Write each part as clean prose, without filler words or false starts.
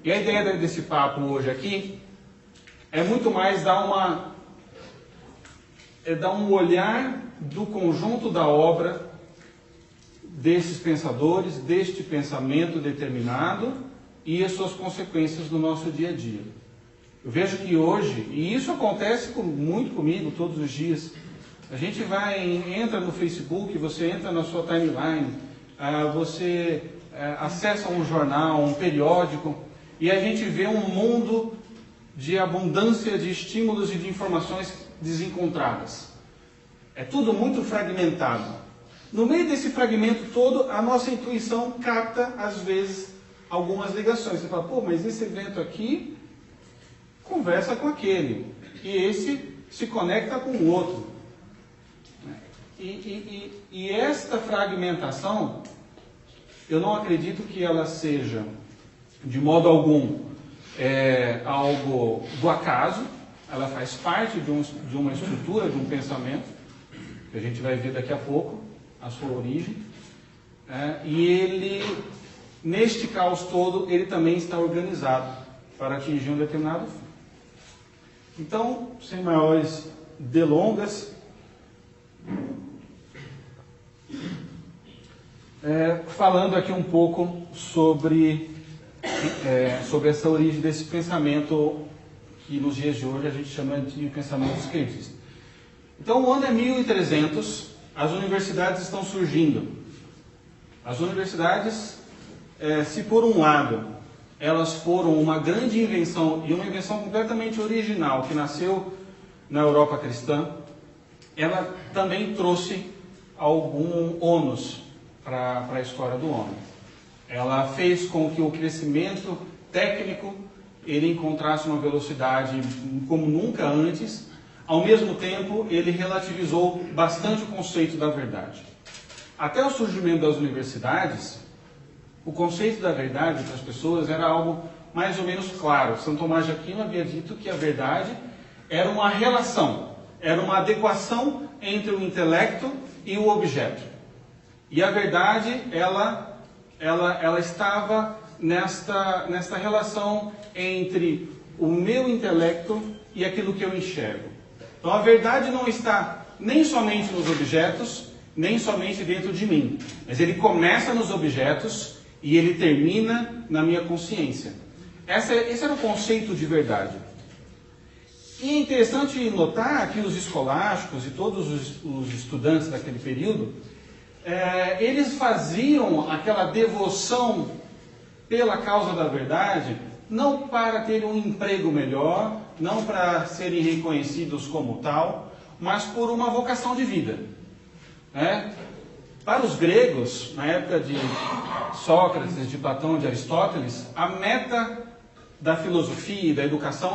E a ideia desse papo hoje aqui é muito mais dar um olhar do conjunto da obra desses pensadores, deste pensamento determinado e as suas consequências no nosso dia a dia. Eu vejo que hoje, e isso acontece muito comigo todos os dias, a gente entra no Facebook, você entra na sua timeline, você acessa um jornal, um periódico, e a gente vê um mundo de abundância de estímulos e de informações desencontradas. É tudo muito fragmentado. No meio desse fragmento todo, a nossa intuição capta, às vezes, algumas ligações. Você fala, pô, mas esse evento aqui conversa com aquele, e esse se conecta com o outro. E esta fragmentação, eu não acredito que ela seja, de modo algum, algo do acaso. Ela faz parte de uma estrutura, de um pensamento, que a gente vai ver daqui a pouco, a sua origem. E ele, neste caos todo, ele também está organizado para atingir um determinado fim. Então, sem maiores delongas, falando aqui um pouco sobre essa origem desse pensamento que nos dias de hoje a gente chama de pensamento esquerdista. Então, o ano é 1300, as universidades estão surgindo. As universidades, se por um lado elas foram uma grande invenção, e uma invenção completamente original, que nasceu na Europa cristã, ela também trouxe algum ônus para a história do homem. Ela fez com que o crescimento técnico ele encontrasse uma velocidade como nunca antes. Ao mesmo tempo, ele relativizou bastante o conceito da verdade. Até o surgimento das universidades, o conceito da verdade para as pessoas era algo mais ou menos claro. São Tomás de Aquino havia dito que a verdade era uma relação, era uma adequação entre o intelecto e o objeto. E a verdade, ela estava nesta relação entre o meu intelecto e aquilo que eu enxergo. Então a verdade não está nem somente nos objetos, nem somente dentro de mim, mas ele começa nos objetos e ele termina na minha consciência. Esse era o conceito de verdade. E é interessante notar que os escolásticos e todos os estudantes daquele período, eles faziam aquela devoção pela causa da verdade, não para terem um emprego melhor, não para serem reconhecidos como tal, mas por uma vocação de vida. Para os gregos, na época de Sócrates, de Platão, de Aristóteles, a meta da filosofia e da educação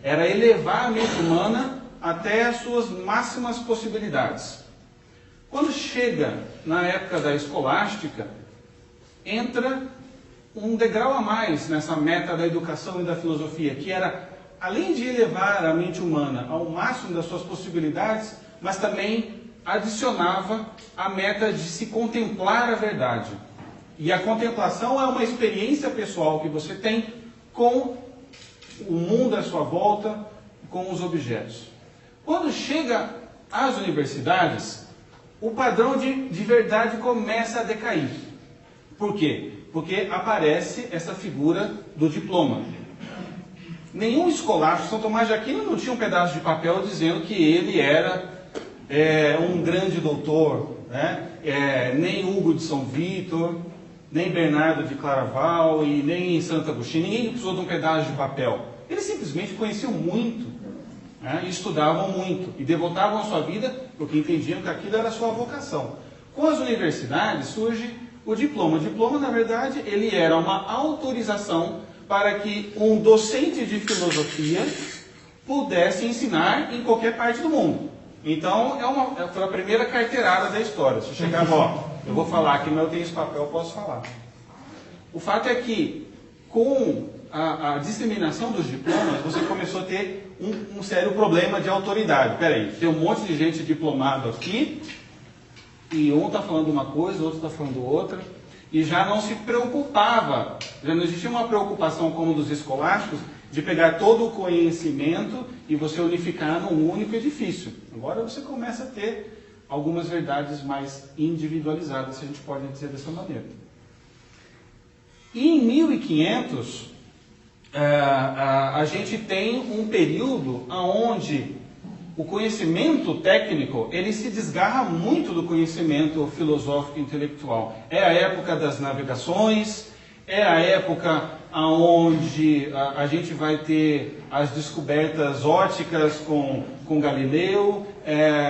era elevar a mente humana até as suas máximas possibilidades. Quando chega na época da escolástica, entra um degrau a mais nessa meta da educação e da filosofia, que era, além de elevar a mente humana ao máximo das suas possibilidades, mas também adicionava a meta de se contemplar a verdade. E a contemplação é uma experiência pessoal que você tem com o mundo à sua volta, com os objetos. Quando chega às universidades, o padrão de verdade começa a decair. Por quê? Porque aparece essa figura do diploma. Nenhum escolástico, São Tomás de Aquino não tinha um pedaço de papel dizendo que ele era um grande doutor, nem Hugo de São Vítor, nem Bernardo de Claraval e nem Santo Agostinho. Ninguém precisou de um pedaço de papel. Eles simplesmente conheciam muito, e estudavam muito, e devotavam a sua vida porque entendiam que aquilo era a sua vocação. Com as universidades surge o diploma. O diploma, na verdade, ele era uma autorização para que um docente de filosofia pudesse ensinar em qualquer parte do mundo. Então, foi a primeira carteirada da história. Se chegava, eu vou falar aqui, mas eu tenho esse papel, eu posso falar. O fato é que, com a disseminação dos diplomas, você começou a ter um sério problema de autoridade. Peraí, tem um monte de gente diplomado aqui, e um está falando uma coisa, o outro está falando outra. e já não se preocupava, já não existia uma preocupação como dos escolásticos, de pegar todo o conhecimento e você unificar num único edifício. Agora você começa a ter algumas verdades mais individualizadas, se a gente pode dizer dessa maneira. E em 1500, a gente tem um período onde o conhecimento técnico ele se desgarra muito do conhecimento filosófico e intelectual. É a época das navegações, é a época onde a gente vai ter as descobertas ópticas com Galileu,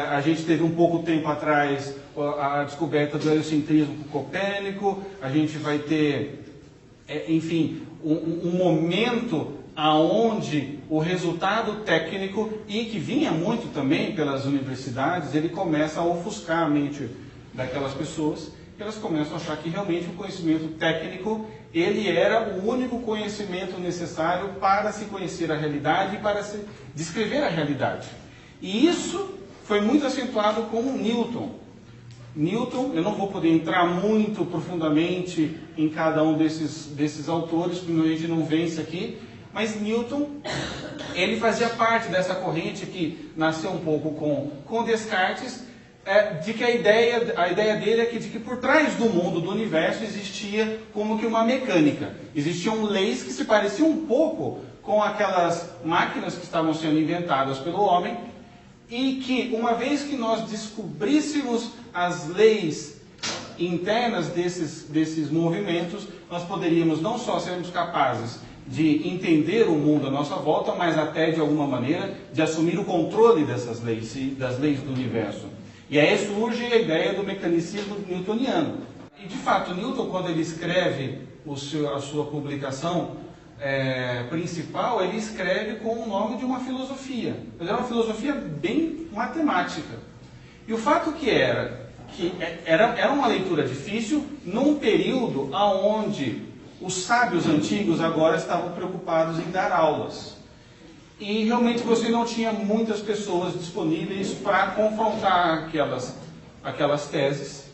a gente teve um pouco tempo atrás a descoberta do heliocentrismo com Copérnico, a gente vai ter, enfim, um momento aonde o resultado técnico, e que vinha muito também pelas universidades, ele começa a ofuscar a mente daquelas pessoas, e elas começam a achar que realmente o conhecimento técnico ele era o único conhecimento necessário para se conhecer a realidade e para se descrever a realidade. E isso foi muito acentuado com Newton. Newton, eu não vou poder entrar muito profundamente em cada um desses autores, porque a gente não vence aqui, mas Newton, ele fazia parte dessa corrente que nasceu um pouco com Descartes, de que a ideia dele é de que por trás do mundo, do universo, existia como que uma mecânica. Existiam leis que se pareciam um pouco com aquelas máquinas que estavam sendo inventadas pelo homem, e que uma vez que nós descobríssemos as leis internas desses movimentos, nós poderíamos não só sermos capazes de entender o mundo à nossa volta, mas até de alguma maneira de assumir o controle dessas leis, das leis do universo. E aí surge a ideia do mecanicismo newtoniano. E de fato, Newton, quando ele escreve a sua publicação principal, ele escreve com o nome de uma filosofia. Mas era uma filosofia bem matemática. E o fato que era uma leitura difícil num período onde os sábios antigos agora estavam preocupados em dar aulas. E realmente você não tinha muitas pessoas disponíveis para confrontar aquelas teses.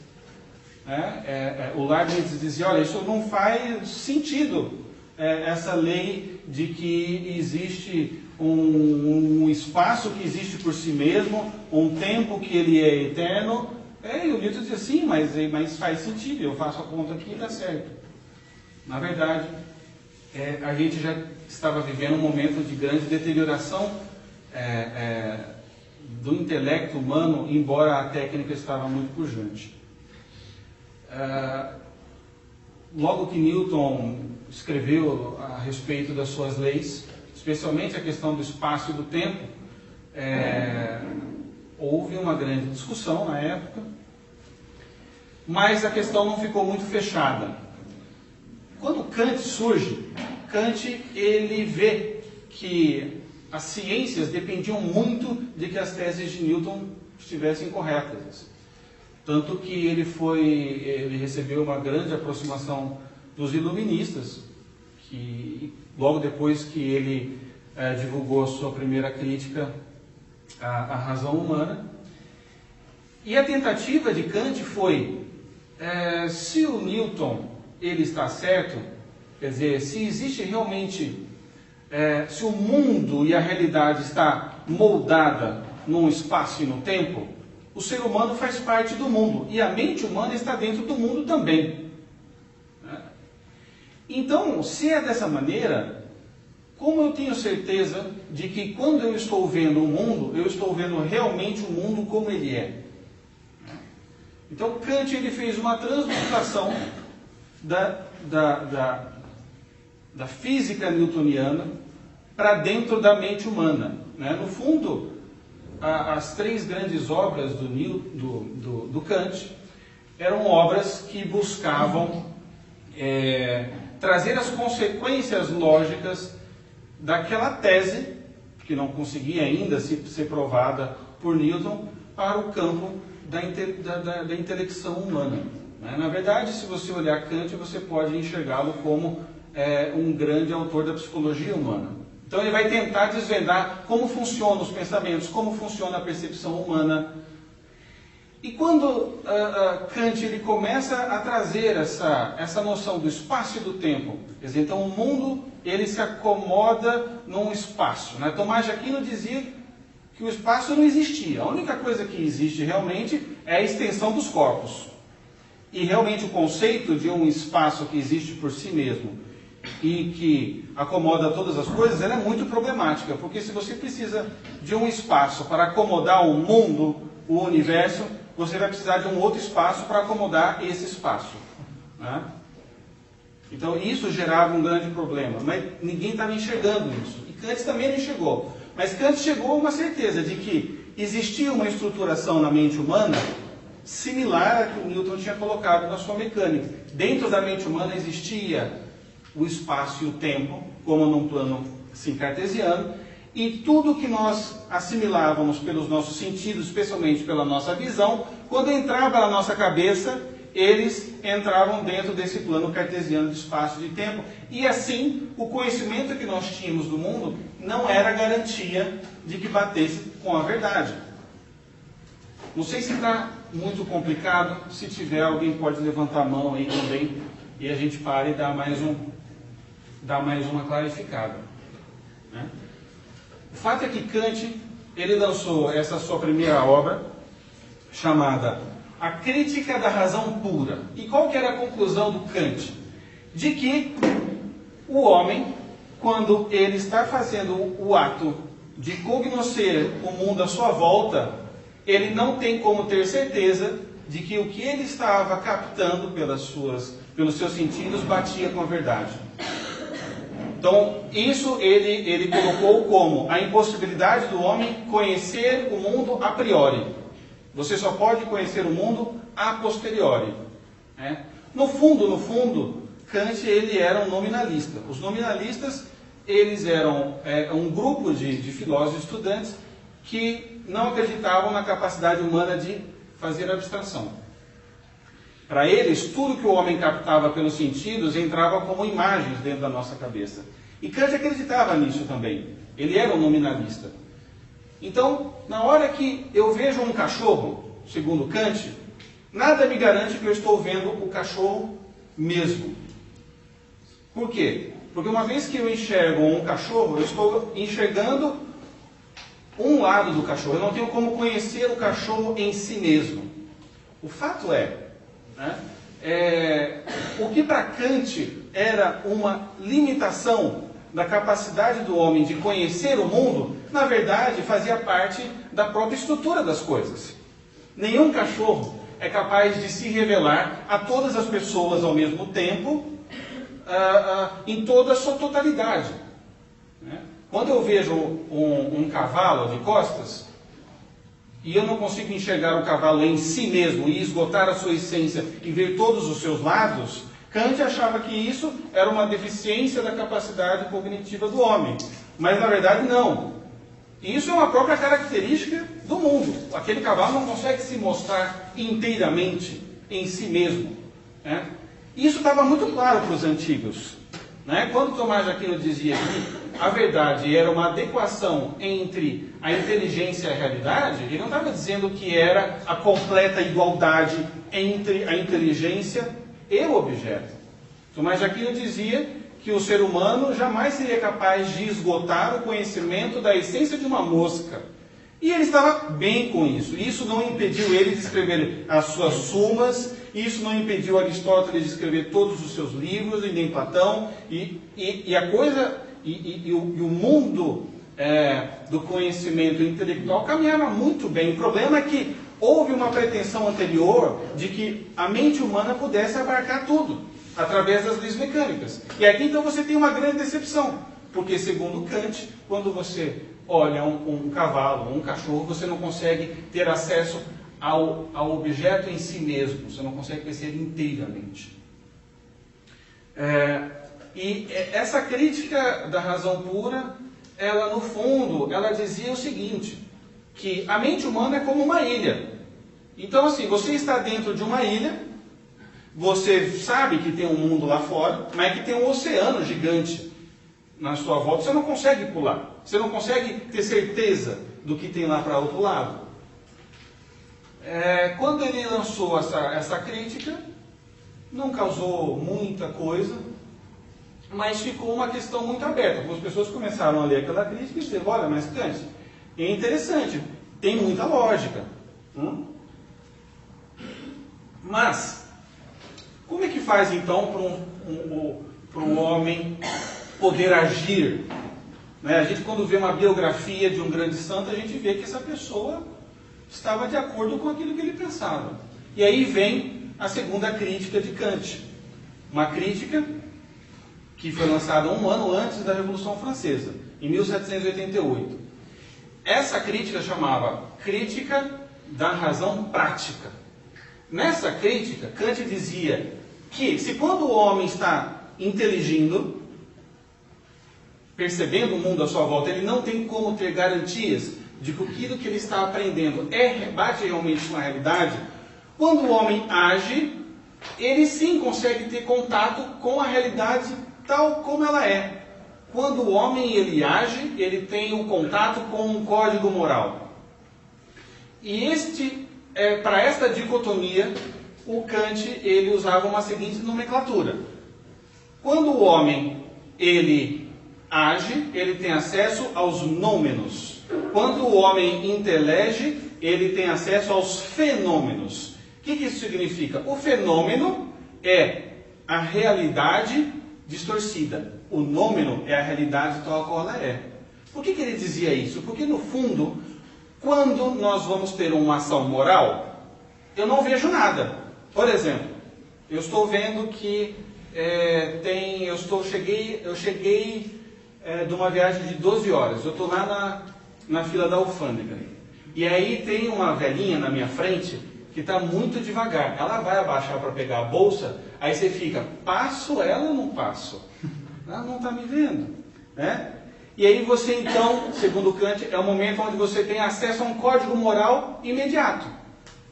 O Leibniz dizia, olha, isso não faz sentido, essa lei de que existe um espaço que existe por si mesmo, um tempo que ele é eterno. E o Newton dizia, sim, mas faz sentido, eu faço a conta aqui e dá certo. Na verdade, a gente já estava vivendo um momento de grande deterioração do intelecto humano, embora a técnica estava muito pujante. Logo que Newton escreveu a respeito das suas leis, especialmente a questão do espaço e do tempo, houve uma grande discussão na época, mas a questão não ficou muito fechada. Quando Kant surge, Kant ele vê que as ciências dependiam muito de que as teses de Newton estivessem corretas. Tanto que ele recebeu uma grande aproximação dos iluministas, que logo depois que ele divulgou a sua primeira crítica à razão humana. E a tentativa de Kant foi, se o Newton ele está certo, quer dizer, se existe realmente, se o mundo e a realidade está moldada num espaço e no tempo, o ser humano faz parte do mundo, e a mente humana está dentro do mundo também. Então, se é dessa maneira, como eu tenho certeza de que quando eu estou vendo o mundo, eu estou vendo realmente o mundo como ele é? Então, Kant ele fez uma transmutação da física newtoniana para dentro da mente humana. No fundo, as três grandes obras do Kant eram obras que buscavam trazer as consequências lógicas daquela tese, que não conseguia ainda ser provada por Newton, para o campo da intelecção humana. Na verdade, se você olhar Kant, você pode enxergá-lo como um grande autor da psicologia humana. Então ele vai tentar desvendar como funcionam os pensamentos, como funciona a percepção humana. E quando Kant ele começa a trazer essa noção do espaço e do tempo, quer dizer, então o mundo ele se acomoda num espaço, né? Tomás de Aquino dizia que o espaço não existia. A única coisa que existe realmente é a extensão dos corpos. E realmente o conceito de um espaço que existe por si mesmo e que acomoda todas as coisas, ela é muito problemática, porque se você precisa de um espaço para acomodar o mundo, o universo, você vai precisar de um outro espaço para acomodar esse espaço, né? Então isso gerava um grande problema, mas ninguém estava enxergando isso. E Kant também não enxergou. Mas Kant chegou a uma certeza de que existia uma estruturação na mente humana similar à que o Newton tinha colocado na sua mecânica. Dentro da mente humana existia o espaço e o tempo, como num plano assim, cartesiano, e tudo que nós assimilávamos pelos nossos sentidos, especialmente pela nossa visão, quando entrava na nossa cabeça, eles entravam dentro desse plano cartesiano de espaço e de tempo. E assim, o conhecimento que nós tínhamos do mundo não era garantia de que batesse com a verdade. Não sei se está muito complicado. Se tiver, alguém pode levantar a mão aí também e a gente para e dá mais uma clarificada, né? O fato é que Kant ele lançou essa sua primeira obra chamada A Crítica da Razão Pura. E qual que era a conclusão do Kant? De que o homem, quando ele está fazendo o ato de cognoscer o mundo à sua volta, ele não tem como ter certeza de que o que ele estava captando pelos seus sentidos batia com a verdade. Então, isso ele colocou como a impossibilidade do homem conhecer o mundo a priori. Você só pode conhecer o mundo a posteriori, né? No fundo, Kant ele era um nominalista. Os nominalistas eles eram um grupo de filósofos estudantes que não acreditavam na capacidade humana de fazer abstração. Para eles, tudo que o homem captava pelos sentidos entrava como imagens dentro da nossa cabeça. E Kant acreditava nisso também. Ele era um nominalista. Então, na hora que eu vejo um cachorro, segundo Kant, nada me garante que eu estou vendo o cachorro mesmo. Por quê? Porque uma vez que eu enxergo um cachorro, eu estou enxergando um lado do cachorro. Eu não tenho como conhecer o cachorro em si mesmo. O fato é, o que para Kant era uma limitação da capacidade do homem de conhecer o mundo, na verdade fazia parte da própria estrutura das coisas. Nenhum cachorro é capaz de se revelar a todas as pessoas ao mesmo tempo, em toda a sua totalidade, né? Quando eu vejo um cavalo de costas, e eu não consigo enxergar o cavalo em si mesmo e esgotar a sua essência e ver todos os seus lados, Kant achava que isso era uma deficiência da capacidade cognitiva do homem. Mas na verdade não. Isso é uma própria característica do mundo. Aquele cavalo não consegue se mostrar inteiramente em si mesmo, né? Isso estava muito claro para os antigos, né? Quando Tomás de Aquino dizia que a verdade era uma adequação entre a inteligência e a realidade, ele não estava dizendo que era a completa igualdade entre a inteligência e o objeto. Tomás de Aquino dizia que o ser humano jamais seria capaz de esgotar o conhecimento da essência de uma mosca. E ele estava bem com isso. Isso não impediu ele de escrever as suas sumas, isso não impediu Aristóteles de escrever todos os seus livros, e nem Platão, o mundo do conhecimento intelectual caminhava muito bem. O problema é que houve uma pretensão anterior de que a mente humana pudesse abarcar tudo, através das leis mecânicas. E aqui então você tem uma grande decepção, porque segundo Kant, quando você olha um cavalo, um cachorro, você não consegue ter acesso ao objeto em si mesmo, você não consegue conhecer inteiramente. E essa crítica da razão pura, ela no fundo, ela dizia o seguinte, que a mente humana é como uma ilha. Então assim, você está dentro de uma ilha, você sabe que tem um mundo lá fora, mas que tem um oceano gigante na sua volta, você não consegue pular, você não consegue ter certeza do que tem lá para outro lado. quando ele lançou essa crítica, não causou muita coisa, mas ficou uma questão muito aberta. Algumas pessoas começaram a ler aquela crítica e dizer, olha, mas Kant, é interessante, tem muita lógica. Mas, como é que faz então para um homem poder agir? A gente, quando vê uma biografia de um grande santo, a gente vê que essa pessoa estava de acordo com aquilo que ele pensava. E aí vem a segunda crítica de Kant. Uma crítica que foi lançada um ano antes da Revolução Francesa, em 1788. Essa crítica chamava Crítica da Razão Prática. Nessa crítica, Kant dizia que se quando o homem está inteligindo, percebendo o mundo à sua volta, ele não tem como ter garantias de que aquilo que ele está aprendendo bate realmente com a realidade. Quando o homem age, ele sim consegue ter contato com a realidade tal como ela é. Quando o homem ele age, ele tem o contato com um código moral. E para esta dicotomia, o Kant ele usava uma seguinte nomenclatura. Quando o homem ele age, ele tem acesso aos nômenos. Quando o homem intelege, ele tem acesso aos fenômenos. O que isso significa? O fenômeno é a realidade distorcida. O nômeno é a realidade tal qual ela é. Por que ele dizia isso? Porque, no fundo, quando nós vamos ter uma ação moral, eu não vejo nada. Por exemplo, eu estou vendo que eu cheguei de uma viagem de 12 horas. Eu estou lá na fila da alfândega. E aí tem uma velhinha na minha frente que está muito devagar. Ela vai abaixar para pegar a bolsa, aí você fica, passo ela ou não passo? Ela não está me vendo. Né? E aí você então, segundo Kant, é o momento onde você tem acesso a um código moral imediato.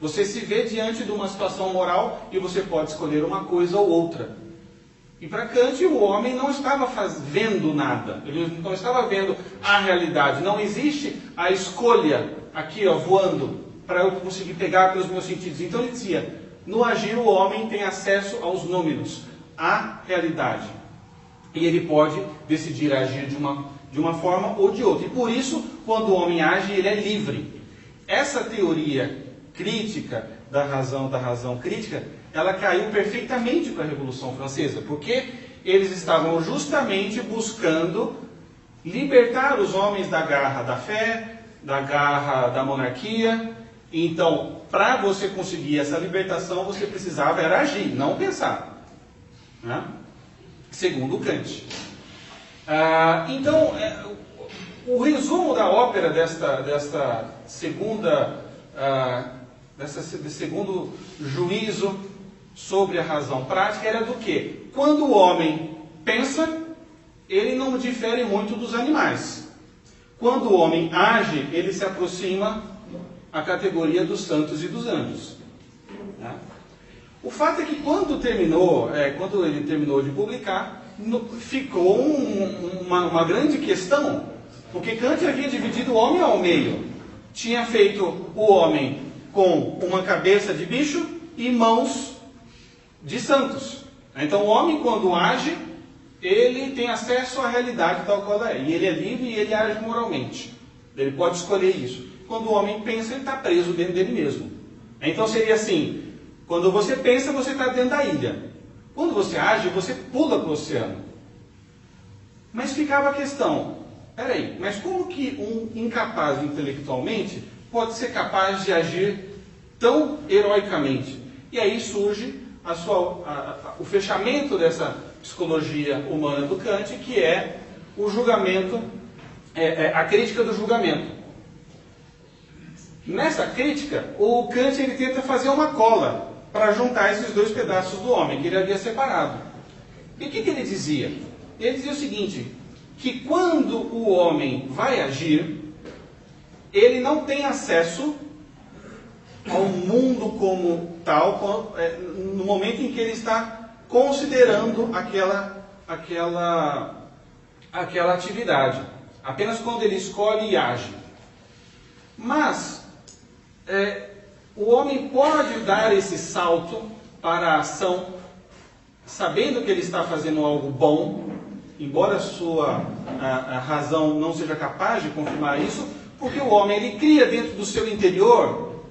Você se vê diante de uma situação moral e você pode escolher uma coisa ou outra. E para Kant, o homem não estava vendo nada. Ele não estava vendo a realidade. Não existe a escolha aqui, voando, para eu conseguir pegar pelos meus sentidos. Então ele dizia, no agir o homem tem acesso aos números, à realidade. E ele pode decidir agir de uma forma ou de outra. E por isso, quando o homem age, ele é livre. Essa teoria crítica da razão crítica, ela caiu perfeitamente com a Revolução Francesa, porque eles estavam justamente buscando libertar os homens da garra da fé, da garra da monarquia. Então, para você conseguir essa libertação, você precisava era agir, não pensar. Né? Segundo Kant. Então, o resumo da ópera desta segunda, desse segundo juízo sobre a razão prática era do quê? Quando o homem pensa, ele não difere muito dos animais. Quando o homem age, ele se aproxima à categoria dos santos e dos anjos. Né? O fato é que quando ele terminou de publicar, ficou uma grande questão, porque Kant havia dividido o homem ao meio. Tinha feito o homem com uma cabeça de bicho e mãos de santos. Então o homem, quando age, ele tem acesso à realidade tal qual ela é. E ele é livre e ele age moralmente. Ele pode escolher isso. Quando o homem pensa, ele está preso dentro dele mesmo. Então seria assim, quando você pensa, você está dentro da ilha. Quando você age, você pula para o oceano. Mas ficava a questão, peraí, mas como que um incapaz intelectualmente pode ser capaz de agir tão heroicamente? E aí surge o fechamento dessa psicologia humana do Kant, que é o julgamento, a crítica do julgamento. Nessa crítica, o Kant ele tenta fazer uma cola para juntar esses dois pedaços do homem que ele havia separado. E o que ele dizia? Ele dizia o seguinte, que quando o homem vai agir, ele não tem acesso ao mundo como tal, no momento em que ele está considerando aquela atividade. Apenas quando ele escolhe e age. Mas, o homem pode dar esse salto para a ação, sabendo que ele está fazendo algo bom, embora a razão não seja capaz de confirmar isso, porque o homem ele cria dentro do seu interior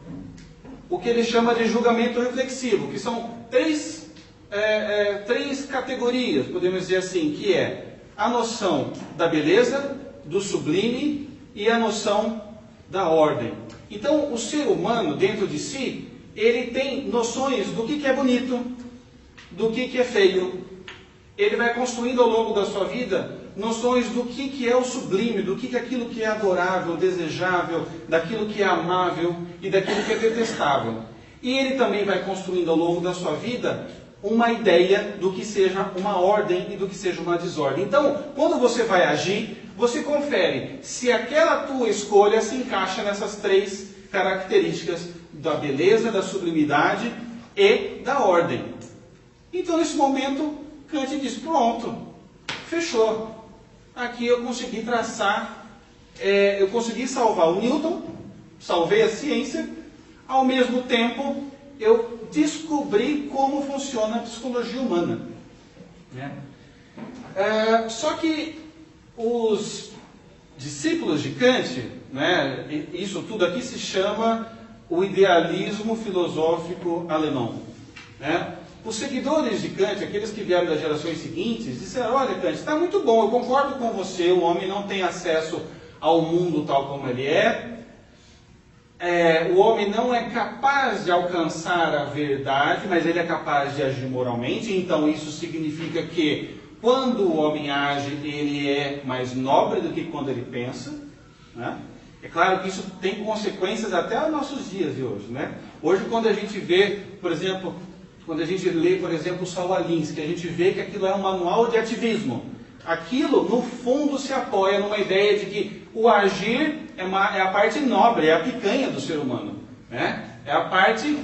o que ele chama de julgamento reflexivo, que são três categorias, podemos dizer assim, que é a noção da beleza, do sublime e a noção da ordem. Então, o ser humano, dentro de si, ele tem noções do que é bonito, do que é feio. Ele vai construindo ao longo da sua vida noções do que é o sublime, do que é aquilo que é adorável, desejável, daquilo que é amável e daquilo que é detestável. E ele também vai construindo ao longo da sua vida uma ideia do que seja uma ordem e do que seja uma desordem. Então, quando você vai agir, você confere se aquela tua escolha se encaixa nessas três características da beleza, da sublimidade e da ordem. Então, nesse momento, Kant diz, pronto, fechou. Aqui eu consegui traçar, eu consegui salvar o Newton, salvei a ciência, ao mesmo tempo eu descobri como funciona a psicologia humana. Só que os discípulos de Kant, isso tudo aqui se chama o idealismo filosófico alemão. Os seguidores de Kant, aqueles que vieram das gerações seguintes, disseram, olha Kant, está muito bom, eu concordo com você, o homem não tem acesso ao mundo tal como ele o homem não é capaz de alcançar a verdade, mas ele é capaz de agir moralmente, então isso significa que quando o homem age, ele é mais nobre do que quando ele pensa. É claro que isso tem consequências até aos nossos dias de hoje. Hoje, quando a gente vê, por exemplo, quando a gente lê, por exemplo, o Saul Alinsky, a gente vê que aquilo é um manual de ativismo. Aquilo, no fundo, se apoia numa ideia de que o agir é a parte nobre, é a picanha do ser humano. É a parte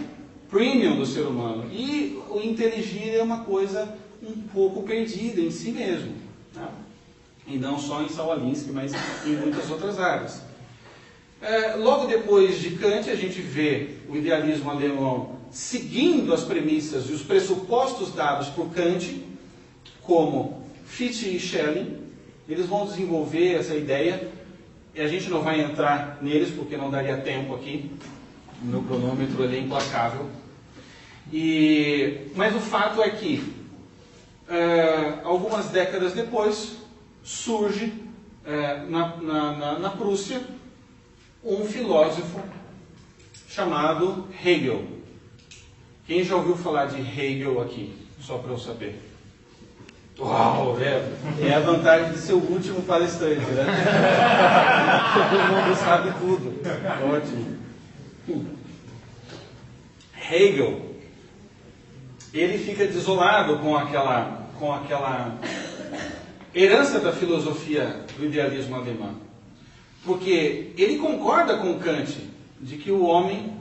premium do ser humano. E o inteligir é uma coisa um pouco perdida em si mesmo. E não só em Saul Alinsky, mas em muitas outras áreas. Logo depois de Kant, a gente vê o idealismo alemão seguindo as premissas e os pressupostos dados por Kant, como Fichte e Schelling. Eles vão desenvolver essa ideia, e a gente não vai entrar neles, porque não daria tempo aqui. O meu cronômetro ele é implacável. Mas o fato é que, algumas décadas depois, surge na Prússia um filósofo chamado Hegel. Quem já ouviu falar de Hegel aqui? Só para eu saber. Uau, é a vantagem de ser o último palestrante, Todo mundo sabe tudo. Ótimo. Hegel, ele fica desolado com aquela herança da filosofia do idealismo alemão. Porque ele concorda com Kant de que o homem,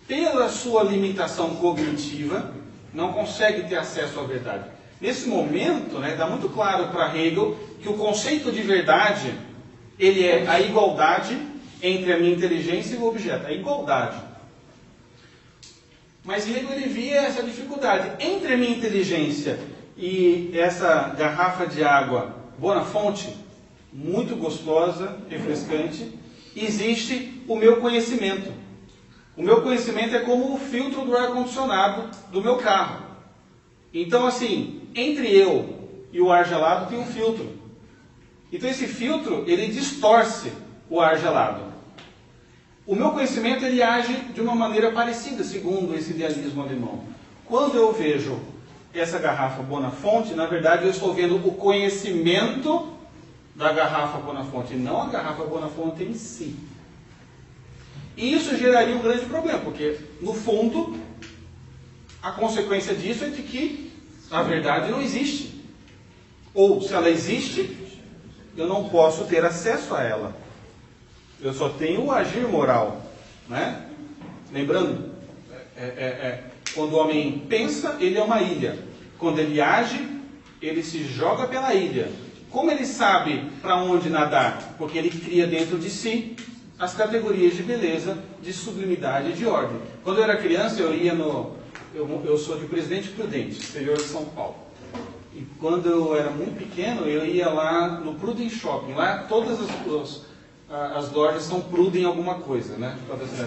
pela sua limitação cognitiva, não consegue ter acesso à verdade. Nesse momento, está muito claro para Hegel que o conceito de verdade, ele é a igualdade entre a minha inteligência e o objeto, a igualdade. Mas Hegel ele via essa dificuldade. Entre a minha inteligência e essa garrafa de água Bonafonte, muito gostosa, refrescante, existe o meu conhecimento. O meu conhecimento é como o filtro do ar-condicionado do meu carro. Então, assim, entre eu e o ar gelado tem um filtro. Então, esse filtro, ele distorce o ar gelado. O meu conhecimento, ele age de uma maneira parecida, segundo esse idealismo alemão. Quando eu vejo essa garrafa Bonafonte, na verdade, eu estou vendo o conhecimento da garrafa Bonafonte, não a garrafa Bonafonte em si. E isso geraria um grande problema, porque, no fundo, a consequência disso é de que a verdade não existe. Ou, se ela existe, eu não posso ter acesso a ela. Eu só tenho o agir moral. Lembrando, quando o homem pensa, ele é uma ilha. Quando ele age, ele se joga pela ilha. Como ele sabe para onde nadar? Porque ele cria dentro de si as categorias de beleza, de sublimidade e de ordem. Quando eu era criança, eu ia no... Eu sou de Presidente Prudente, exterior de São Paulo. E quando eu era muito pequeno, eu ia lá no Pruden Shopping. Lá todas as lojas são Pruden alguma coisa, né?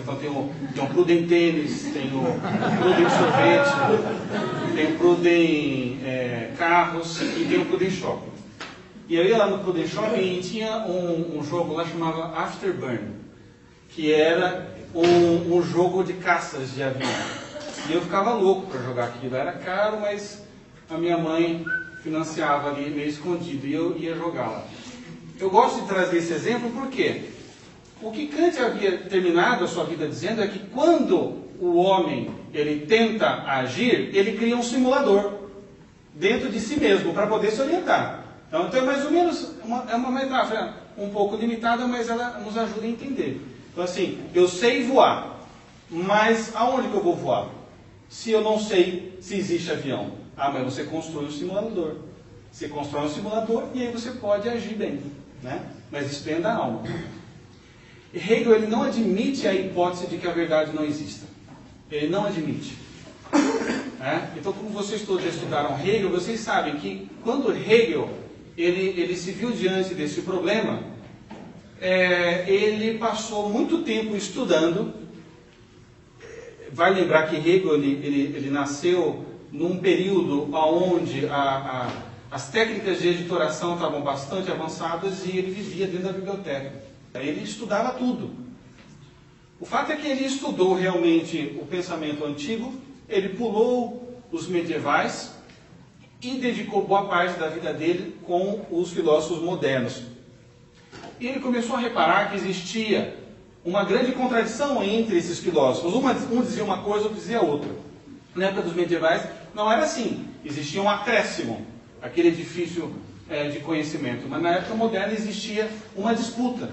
Então tem o Pruden Tênis, tem o Pruden Sorvete, tem o Pruden Carros e tem o Pruden Shopping. E eu ia lá no Pruden Shopping e tinha um jogo lá chamado Afterburn, que era um jogo de caças de avião. E eu ficava louco para jogar aquilo. Era caro, mas a minha mãe financiava ali meio escondido e eu ia jogar lá. Eu gosto de trazer esse exemplo porque o que Kant havia terminado a sua vida dizendo é que quando o homem ele tenta agir, ele cria um simulador dentro de si mesmo para poder se orientar. Então é mais ou menos uma metáfora um pouco limitada, mas ela nos ajuda a entender. Então assim, eu sei voar, mas aonde que eu vou voar? Se eu não sei se existe avião. Mas você constrói um simulador. Você constrói um simulador e aí você pode agir bem, né? Mas isso vem da alma. E Hegel ele não admite a hipótese de que a verdade não exista. Ele não admite. Então, como vocês todos já estudaram Hegel, vocês sabem que quando Hegel ele se viu diante desse problema, ele passou muito tempo estudando. Vai lembrar que Hegel ele nasceu num período onde as técnicas de editoração estavam bastante avançadas e ele vivia dentro da biblioteca. Ele estudava tudo. O fato é que ele estudou realmente o pensamento antigo, ele pulou os medievais e dedicou boa parte da vida dele com os filósofos modernos. E ele começou a reparar que existia uma grande contradição entre esses filósofos. Um dizia uma coisa, outro dizia outra. Na época dos medievais não era assim. Existia um acréscimo, aquele edifício de conhecimento. Mas na época moderna existia uma disputa,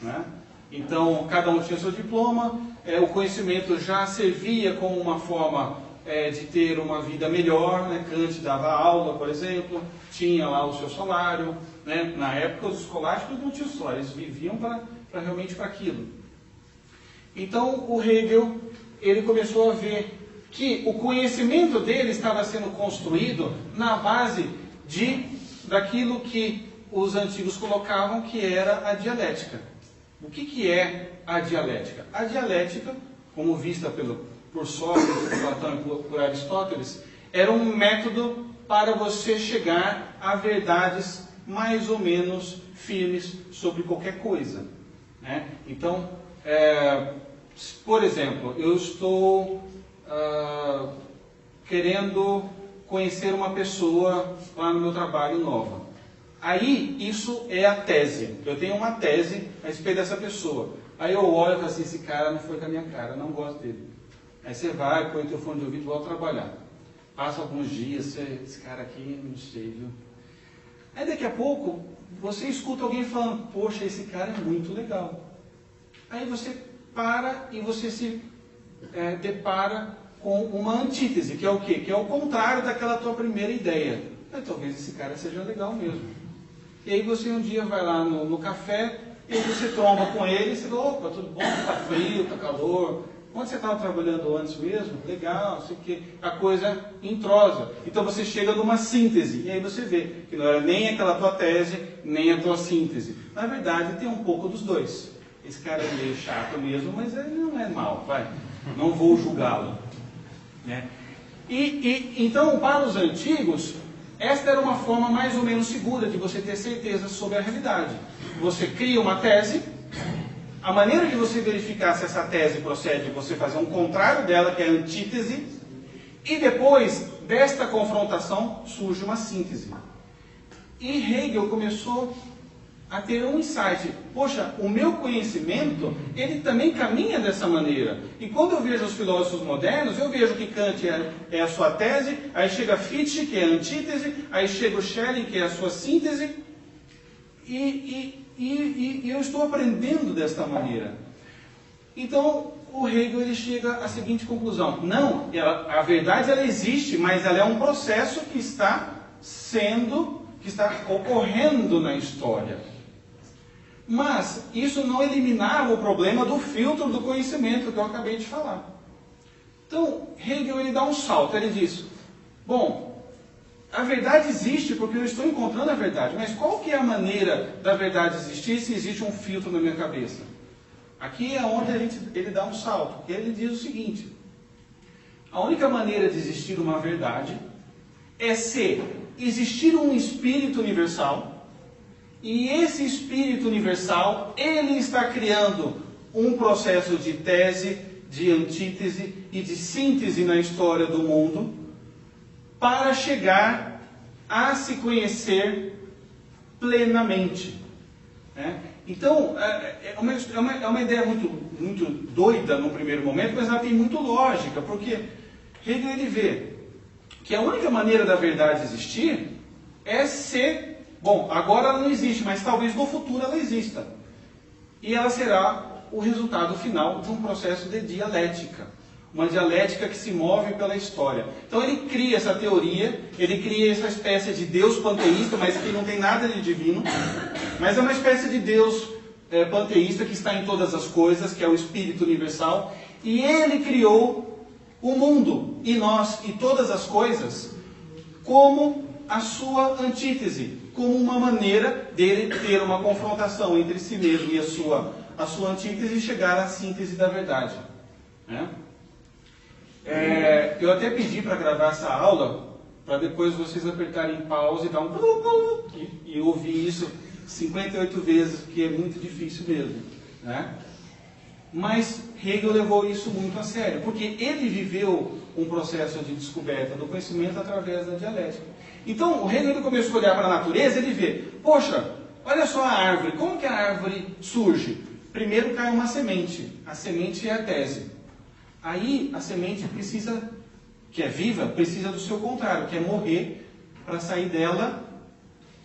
né? Então, cada um tinha seu diploma, o conhecimento já servia como uma forma de ter uma vida melhor, né? Kant dava aula, por exemplo, tinha lá o seu salário, né? Na época os escolásticos não tinham salário, eles viviam realmente para aquilo. Então, o Hegel ele começou a ver que o conhecimento dele estava sendo construído na base daquilo que os antigos colocavam que era a dialética. O que é a dialética? A dialética, como vista por Sócrates, por Platão e por Aristóteles, era um método para você chegar a verdades mais ou menos firmes sobre qualquer coisa, né? Então, por exemplo, eu estou querendo conhecer uma pessoa lá no meu trabalho nova. Aí, isso é a tese. Eu tenho uma tese a respeito dessa pessoa. Aí eu olho e falo assim, esse cara não foi com a minha cara, não gosto dele. Aí você vai, põe o teu fone de ouvido e volta a trabalhar. Passa alguns dias, esse cara aqui, não sei, viu? Aí daqui a pouco, você escuta alguém falando, poxa, esse cara é muito legal. Aí você para e você se depara com uma antítese, que é o quê? Que é o contrário daquela tua primeira ideia. Talvez esse cara seja legal mesmo. E aí você um dia vai lá no café, e aí você tromba com ele, e você fala, opa, tudo bom? Tá frio, tá calor. Onde você estava trabalhando antes mesmo? Legal, sei o quê. A coisa entrosa. Então você chega numa síntese, e aí você vê que não era nem aquela tua tese, nem a tua síntese. Na verdade, tem um pouco dos dois. Esse cara é meio chato mesmo, mas ele não é mau, vai. Não vou julgá-lo, né? Então, para os antigos, esta era uma forma mais ou menos segura de você ter certeza sobre a realidade. Você cria uma tese, a maneira de você verificar se essa tese procede é você fazer um contrário dela, que é a antítese, e depois desta confrontação surge uma síntese. E Hegel começou a ter um insight. Poxa, o meu conhecimento, ele também caminha dessa maneira. E quando eu vejo os filósofos modernos, eu vejo que Kant é a sua tese, aí chega Fichte, que é a antítese, aí chega o Schelling, que é a sua síntese, e eu estou aprendendo desta maneira. Então, o Hegel ele chega à seguinte conclusão. Não, a verdade ela existe, mas ela é um processo que está ocorrendo na história. Mas isso não eliminava o problema do filtro do conhecimento que eu acabei de falar. Então, Hegel ele dá um salto, ele diz, bom, a verdade existe porque eu estou encontrando a verdade, mas qual que é a maneira da verdade existir se existe um filtro na minha cabeça? Aqui é onde ele dá um salto, ele diz o seguinte, a única maneira de existir uma verdade é se existir um espírito universal, e esse espírito universal, ele está criando um processo de tese, de antítese e de síntese na história do mundo, para chegar a se conhecer plenamente. Né? Então, é uma ideia muito doida no primeiro momento, mas ela tem muito lógica, porque Hegel ele vê que a única maneira da verdade existir é ser, bom, agora ela não existe, mas talvez no futuro ela exista. E ela será o resultado final de um processo de dialética. Uma dialética que se move pela história. Então ele cria essa teoria, ele cria essa espécie de Deus panteísta, mas que não tem nada de divino, mas é uma espécie de Deus panteísta que está em todas as coisas, que é o Espírito Universal, e ele criou o mundo, e nós, e todas as coisas, como a sua antítese, como uma maneira dele ter uma confrontação entre si mesmo e a sua antítese e chegar à síntese da verdade. Né? Eu até pedi para gravar essa aula, para depois vocês apertarem pause e dar um e ouvir isso 58 vezes, porque é muito difícil mesmo. Né? Mas Hegel levou isso muito a sério, porque ele viveu um processo de descoberta do conhecimento através da dialética. Então, o Hegel começou a olhar para a natureza e ele vê, poxa, olha só a árvore, como que a árvore surge? Primeiro cai uma semente, a semente é a tese. Aí a semente precisa, que é viva, precisa do seu contrário, que é morrer para sair dela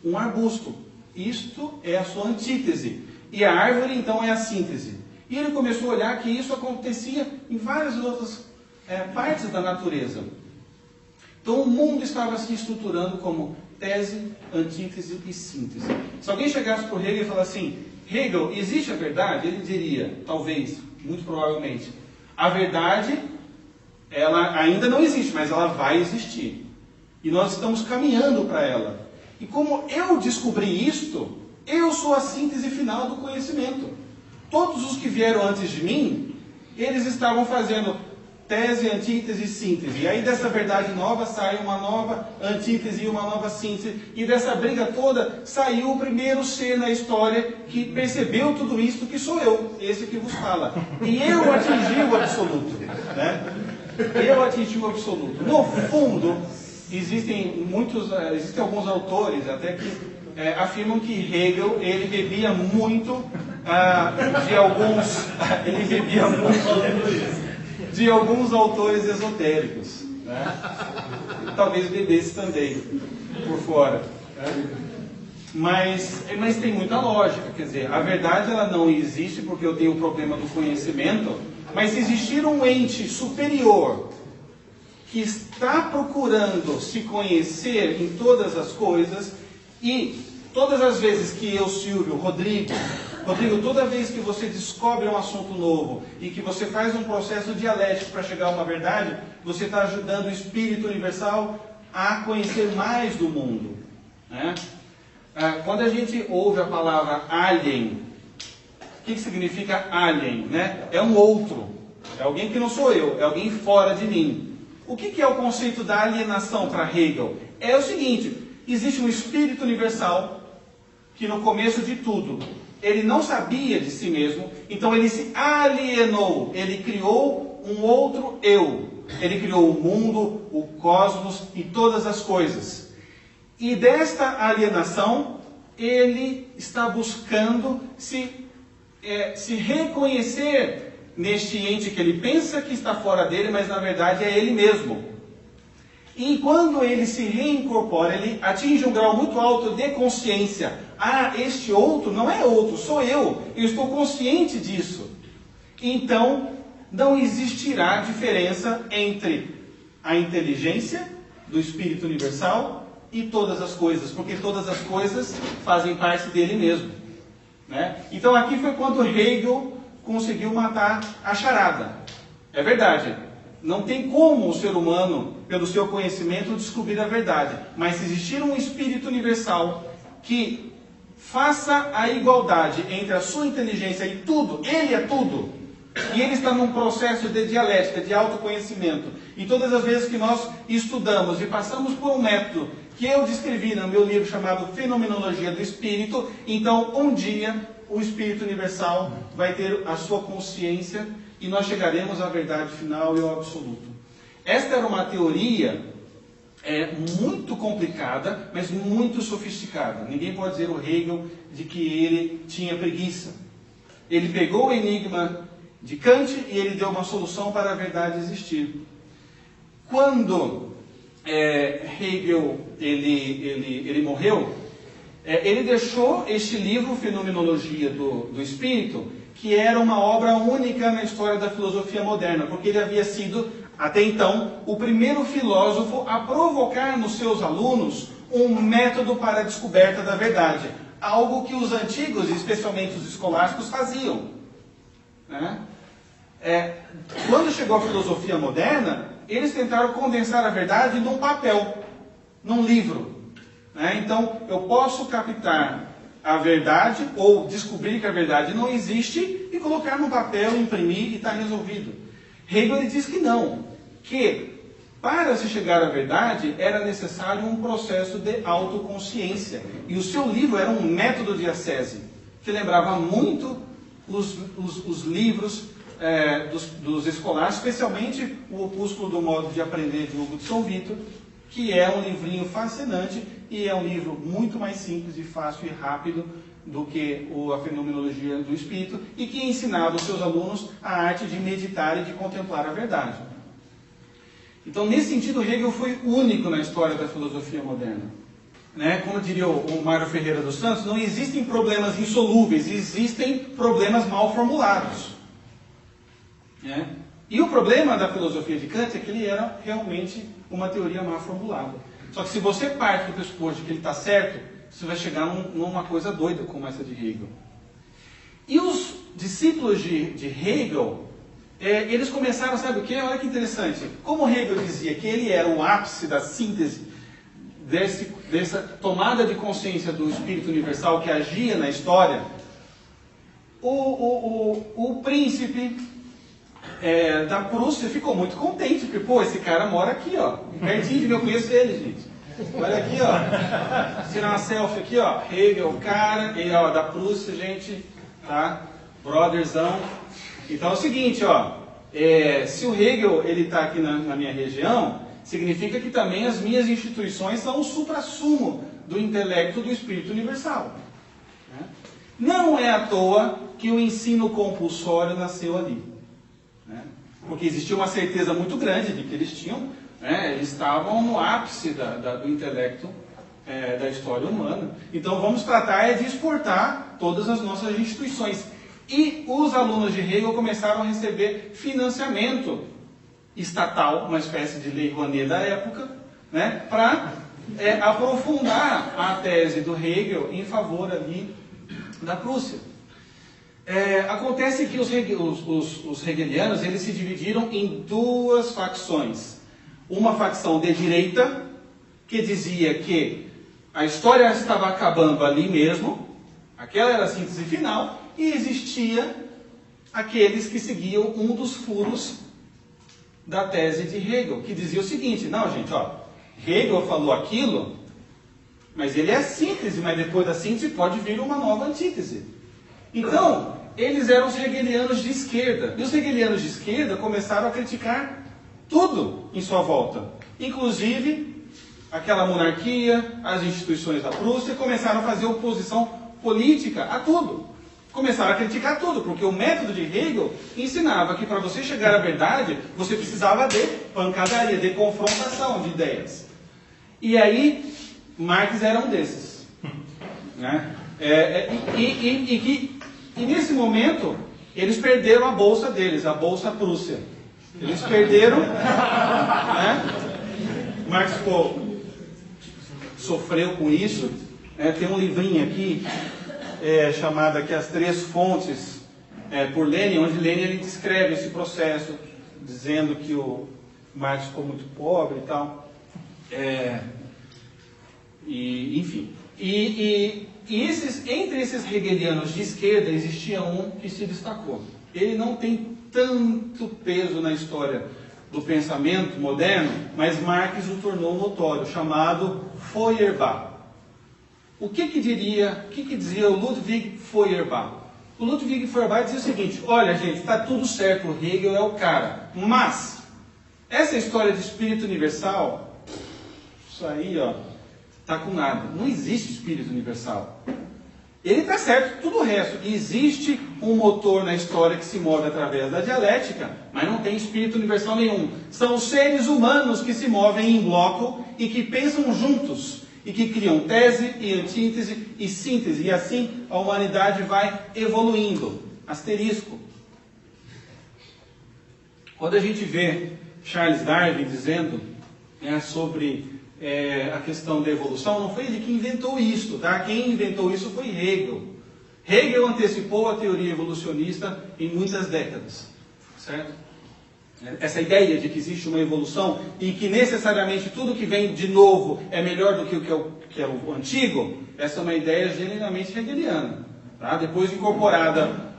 um arbusto. Isto é a sua antítese. E a árvore então é a síntese. E ele começou a olhar que isso acontecia em várias outras partes da natureza. Então o mundo estava se estruturando como tese, antítese e síntese. Se alguém chegasse para o Hegel e falasse assim, Hegel, existe a verdade? Ele diria, talvez, muito provavelmente, a verdade, ela ainda não existe, mas ela vai existir. E nós estamos caminhando para ela. E como eu descobri isto, eu sou a síntese final do conhecimento. Todos os que vieram antes de mim, eles estavam fazendo tese, antítese e síntese. E aí dessa verdade nova sai uma nova antítese e uma nova síntese. E dessa briga toda saiu o primeiro ser na história que percebeu tudo isso, que sou eu, esse que vos fala. E eu atingi o absoluto. Né? Eu atingi o absoluto. No fundo, existem alguns autores até que afirmam que Hegel ele bebia muito de alguns autores esotéricos, né? Talvez bebesse também por fora, né? Mas tem muita lógica, quer dizer, a verdade ela não existe porque eu tenho o problema do conhecimento, mas se existir um ente superior que está procurando se conhecer em todas as coisas, e todas as vezes que eu, Silvio, Rodrigo, toda vez que você descobre um assunto novo e que você faz um processo dialético para chegar a uma verdade, você está ajudando o Espírito Universal a conhecer mais do mundo. Né? Quando a gente ouve a palavra alien, o que significa alien? Né? É um outro, é alguém que não sou eu, é alguém fora de mim. O que é o conceito da alienação para Hegel? É o seguinte, existe um Espírito Universal que no começo de tudo, ele não sabia de si mesmo, então ele se alienou, ele criou um outro eu. Ele criou o mundo, o cosmos e todas as coisas. E desta alienação, ele está buscando se reconhecer neste ente que ele pensa que está fora dele, mas na verdade é ele mesmo. E quando ele se reincorpora, ele atinge um grau muito alto de consciência. Ah, este outro não é outro, sou eu estou consciente disso. Então, não existirá diferença entre a inteligência do Espírito Universal e todas as coisas, porque todas as coisas fazem parte dele mesmo. né? Então aqui foi quando Hegel conseguiu matar a charada. É verdade, não tem como o ser humano, pelo seu conhecimento, descobrir a verdade. Mas se existir um espírito universal que faça a igualdade entre a sua inteligência e tudo, ele é tudo, e ele está num processo de dialética, de autoconhecimento. E todas as vezes que nós estudamos e passamos por um método que eu descrevi no meu livro chamado Fenomenologia do Espírito, então um dia o Espírito Universal vai ter a sua consciência e nós chegaremos à verdade final e ao absoluto. Esta era uma teoria muito complicada, mas muito sofisticada. Ninguém pode dizer o Hegel de que ele tinha preguiça. Ele pegou o enigma de Kant e ele deu uma solução para a verdade existir. Quando Hegel ele morreu, ele deixou este livro, Fenomenologia do Espírito, que era uma obra única na história da filosofia moderna, porque ele havia sido, até então, o primeiro filósofo a provocar nos seus alunos um método para a descoberta da verdade. Algo que os antigos, especialmente os escolásticos, faziam, né? Quando chegou a filosofia moderna, eles tentaram condensar a verdade num papel, num livro, né? Então, eu posso captar a verdade, ou descobrir que a verdade não existe, e colocar no papel, imprimir e está resolvido. Hegel ele diz que não, que para se chegar à verdade era necessário um processo de autoconsciência. E o seu livro era um método de ascese, que lembrava muito os livros dos escolares, especialmente o Opúsculo do Modo de Aprender de Hugo de São Vito, que é um livrinho fascinante e é um livro muito mais simples e fácil e rápido do que a Fenomenologia do Espírito, e que ensinava os seus alunos a arte de meditar e de contemplar a verdade. Então, nesse sentido, Hegel foi único na história da filosofia moderna, né? Como diria o Mário Ferreira dos Santos, não existem problemas insolúveis, existem problemas mal formulados, né? E o problema da filosofia de Kant é que ele era realmente uma teoria mal formulada. Só que se você parte do pressuposto de que ele está certo, você vai chegar numa coisa doida como essa de Hegel. E os discípulos de Hegel, eles começaram, sabe o quê? Olha que interessante. Como Hegel dizia que ele era o ápice da síntese dessa tomada de consciência do Espírito Universal que agia na história, o príncipe da Prússia ficou muito contente, porque, pô, esse cara mora aqui, ó, pertinho de mim, eu conheço ele, gente. Olha aqui, ó, tirar uma selfie aqui, ó, Hegel, o cara, ele, ó, da Prússia, gente, tá, brotherzão. Então é o seguinte, ó, se o Hegel, ele tá aqui na minha região, significa que também as minhas instituições são o suprassumo do intelecto do Espírito Universal, né? Não é à toa que o ensino compulsório nasceu ali, né? Porque existia uma certeza muito grande de que eles tinham, né, eles estavam no ápice do intelecto da história humana. Então vamos tratar de exportar todas as nossas instituições. E os alunos de Hegel começaram a receber financiamento estatal, uma espécie de lei Rouanet da época, né, para aprofundar a tese do Hegel em favor ali da Prússia. Acontece que os hegelianos eles se dividiram em duas facções. Uma facção de direita, que dizia que a história estava acabando ali mesmo, aquela era a síntese final, e existia aqueles que seguiam um dos furos da tese de Hegel, que dizia o seguinte: não, gente, ó, Hegel falou aquilo, mas ele é a síntese, mas depois da síntese pode vir uma nova antítese. Então, eles eram os hegelianos de esquerda. E os hegelianos de esquerda começaram a criticar tudo em sua volta. Inclusive, aquela monarquia, as instituições da Prússia, começaram a fazer oposição política a tudo. Começaram a criticar tudo, porque o método de Hegel ensinava que para você chegar à verdade, você precisava de pancadaria, de confrontação de ideias. E aí, Marx era um desses, né? E nesse momento, eles perderam a bolsa deles, a Bolsa Prússia. Eles perderam, né? Marx sofreu com isso. Tem um livrinho aqui, chamada aqui As Três Fontes, por Lenin, onde Lenin ele descreve esse processo, dizendo que o Marx ficou muito pobre e tal. Enfim. Entre esses hegelianos de esquerda existia um que se destacou. Ele não tem tanto peso na história do pensamento moderno, mas Marx o tornou notório, chamado Feuerbach. O que dizia o Ludwig Feuerbach? O Ludwig Feuerbach dizia o seguinte: olha, gente, está tudo certo, o Hegel é o cara, mas essa história de espírito universal, isso aí, tá com nada. Não existe espírito universal. Ele está certo, tudo o resto. Existe um motor na história que se move através da dialética, mas não tem espírito universal nenhum. São os seres humanos que se movem em bloco e que pensam juntos, e que criam tese e antítese e síntese, e assim a humanidade vai evoluindo. Asterisco. Quando a gente vê Charles Darwin dizendo sobre a questão da evolução, não foi ele que inventou isso, tá? Quem inventou isso foi Hegel. Hegel antecipou a teoria evolucionista em muitas décadas, certo? Essa ideia de que existe uma evolução e que necessariamente tudo que vem de novo é melhor do que que é o antigo, essa é uma ideia genuinamente hegeliana, tá? Depois incorporada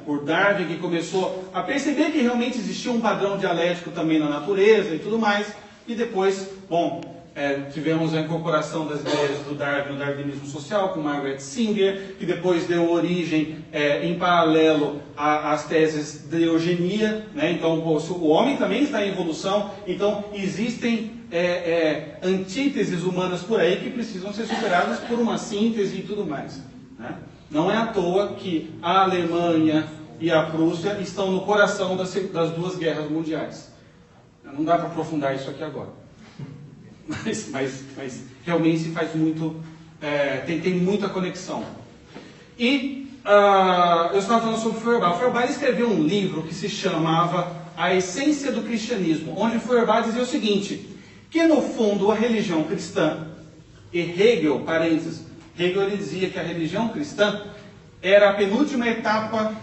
por Darwin, que começou a perceber que realmente existia um padrão dialético também na natureza e tudo mais, e depois, tivemos a incorporação das ideias do Darwin, no darwinismo social, com Margaret Singer, que depois deu origem, em paralelo, às teses de eugenia, né? Então, o homem também está em evolução, então existem antíteses humanas por aí que precisam ser superadas por uma síntese e tudo mais, né? Não é à toa que a Alemanha e a Prússia estão no coração das duas guerras mundiais. Não dá para aprofundar isso aqui agora. Mas realmente faz muito, tem muita conexão. E eu estava falando sobre Feuerbach. Feuerbach escreveu um livro que se chamava A Essência do Cristianismo, onde Feuerbach dizia o seguinte, que no fundo a religião cristã, e Hegel, parênteses, Hegel ele dizia que a religião cristã era a penúltima etapa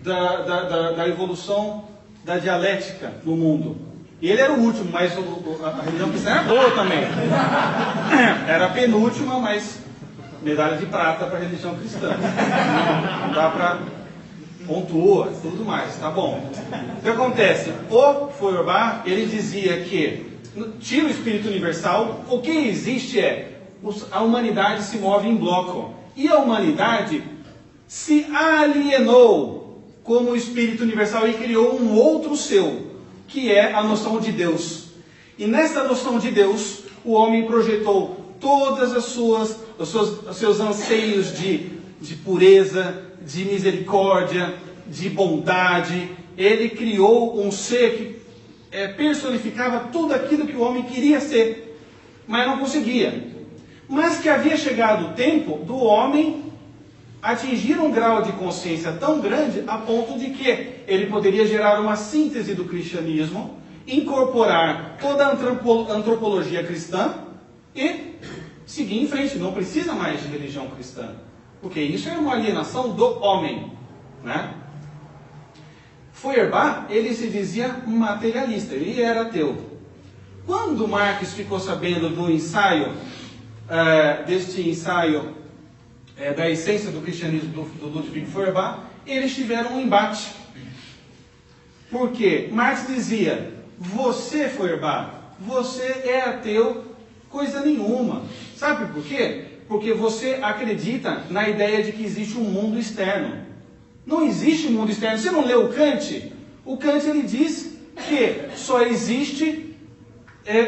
da evolução da dialética no mundo. E ele era o último, mas a religião cristã era boa também. Era a penúltima, mas medalha de prata para a religião cristã. Não dá para pontua, tudo mais, tá bom. O que acontece? O Feuerbach, ele dizia que, tira o espírito universal, o que existe a humanidade se move em bloco. E a humanidade se alienou como espírito universal e criou um outro seu, que é a noção de Deus. E nessa noção de Deus, o homem projetou todas os seus anseios de pureza, de misericórdia, de bondade. Ele criou um ser que personificava tudo aquilo que o homem queria ser, mas não conseguia. Mas que havia chegado o tempo do homem atingir um grau de consciência tão grande a ponto de que ele poderia gerar uma síntese do cristianismo, incorporar toda a antropologia cristã e seguir em frente. Não precisa mais de religião cristã, porque isso é uma alienação do homem, né? Feuerbach, ele se dizia materialista, ele era ateu. Quando Marx ficou sabendo do ensaio, deste ensaio da essência do cristianismo do Ludwig Feuerbach, eles tiveram um embate. Por quê? Marx dizia, você, Feuerbach, você é ateu coisa nenhuma. Sabe por quê? Porque você acredita na ideia de que existe um mundo externo. Não existe mundo externo. Você não leu o Kant? O Kant ele diz que só existe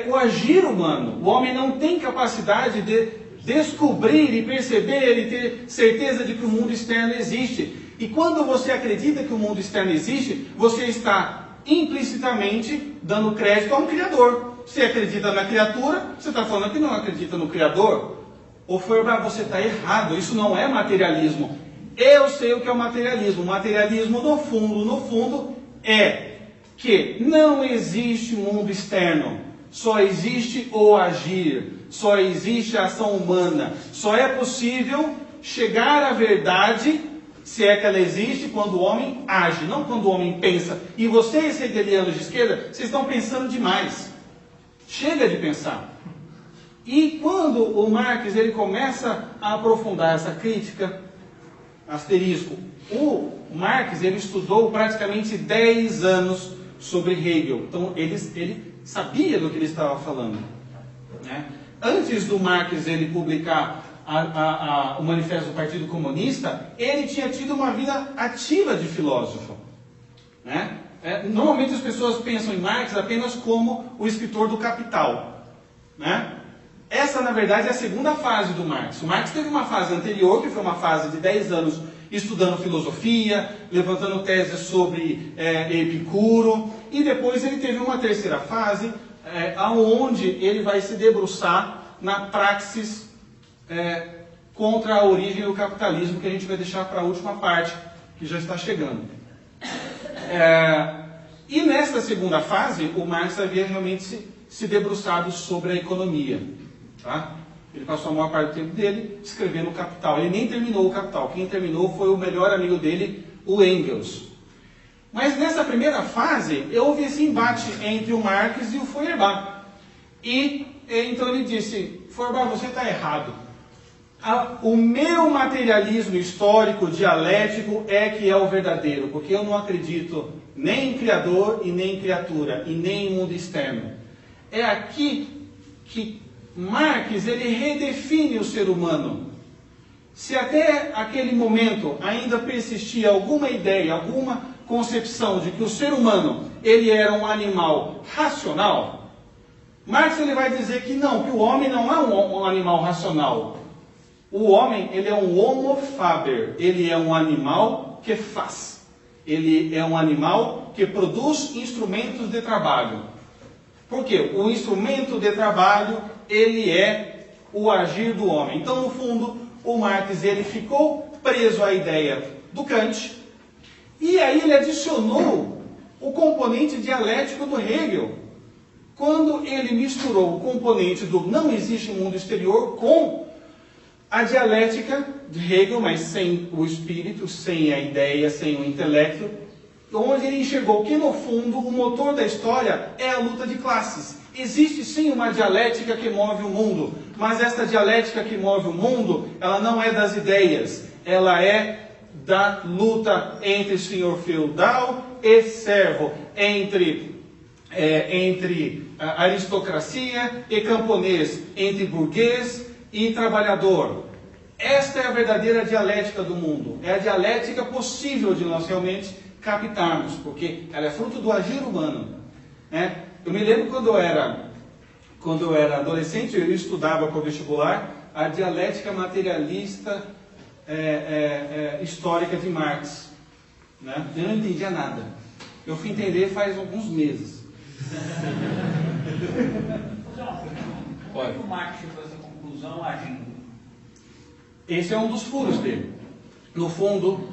o agir humano. O homem não tem capacidade de descobrir e perceber e ter certeza de que o mundo externo existe. E quando você acredita que o mundo externo existe, você está implicitamente dando crédito a um Criador. Você acredita na criatura, você está falando que não acredita no Criador. Ou Feuerbach, você está errado, isso não é materialismo. Eu sei o que é o materialismo. O materialismo, no fundo, é que não existe mundo externo. Só existe o agir. Só existe a ação humana. Só é possível chegar à verdade, se é que ela existe, quando o homem age, não quando o homem pensa. E vocês, hegelianos de esquerda, vocês estão pensando demais. Chega de pensar. E quando o Marx ele começa a aprofundar essa crítica, asterisco, o Marx ele estudou praticamente 10 anos sobre Hegel. Então ele sabia do que ele estava falando, né? Antes do Marx ele publicar o Manifesto do Partido Comunista, ele tinha tido uma vida ativa de filósofo, né? Normalmente as pessoas pensam em Marx apenas como o escritor do Capital, né? Essa, na verdade, é a segunda fase do Marx. O Marx teve uma fase anterior, que foi uma fase de 10 anos estudando filosofia, levantando teses sobre Epicuro, e depois ele teve uma terceira fase, onde ele vai se debruçar na praxis contra a origem do capitalismo, que a gente vai deixar para a última parte, que já está chegando. E nesta segunda fase, o Marx havia realmente se debruçado sobre a economia. Tá? Ele passou a maior parte do tempo dele escrevendo o Capital. Ele nem terminou o Capital. Quem terminou foi o melhor amigo dele, o Engels. Mas nessa primeira fase, houve esse embate entre o Marx e o Feuerbach. E então ele disse: Feuerbach, você está errado. O meu materialismo histórico, dialético, é que é o verdadeiro, porque eu não acredito nem em Criador e nem em criatura, e nem em mundo externo. É aqui que Marx ele redefine o ser humano. Se até aquele momento ainda persistia alguma ideia, alguma concepção de que o ser humano ele era um animal racional, Marx ele vai dizer que não, que o homem não é um animal racional. O homem ele é um homo faber, ele é um animal que faz. Ele é um animal que produz instrumentos de trabalho. Por quê? O instrumento de trabalho ele é o agir do homem. Então, no fundo, o Marx ele ficou preso à ideia do Kant, e aí ele adicionou o componente dialético do Hegel, quando ele misturou o componente do não existe mundo exterior com a dialética de Hegel, mas sem o espírito, sem a ideia, sem o intelecto, onde ele enxergou que, no fundo, o motor da história é a luta de classes. Existe sim uma dialética que move o mundo, mas essa dialética que move o mundo, ela não é das ideias, ela é da luta entre senhor feudal e servo, entre aristocracia e camponês, entre burguês e trabalhador. Esta é a verdadeira dialética do mundo, é a dialética possível de nós realmente captarmos, porque ela é fruto do agir humano, né? Eu me lembro quando eu era adolescente, eu estudava para o vestibular a dialética materialista histórica de Marx, né? Eu não entendia nada. Eu fui entender faz alguns meses. Como é que o Marx chegou a essa conclusão agindo? Esse é um dos furos dele. No fundo,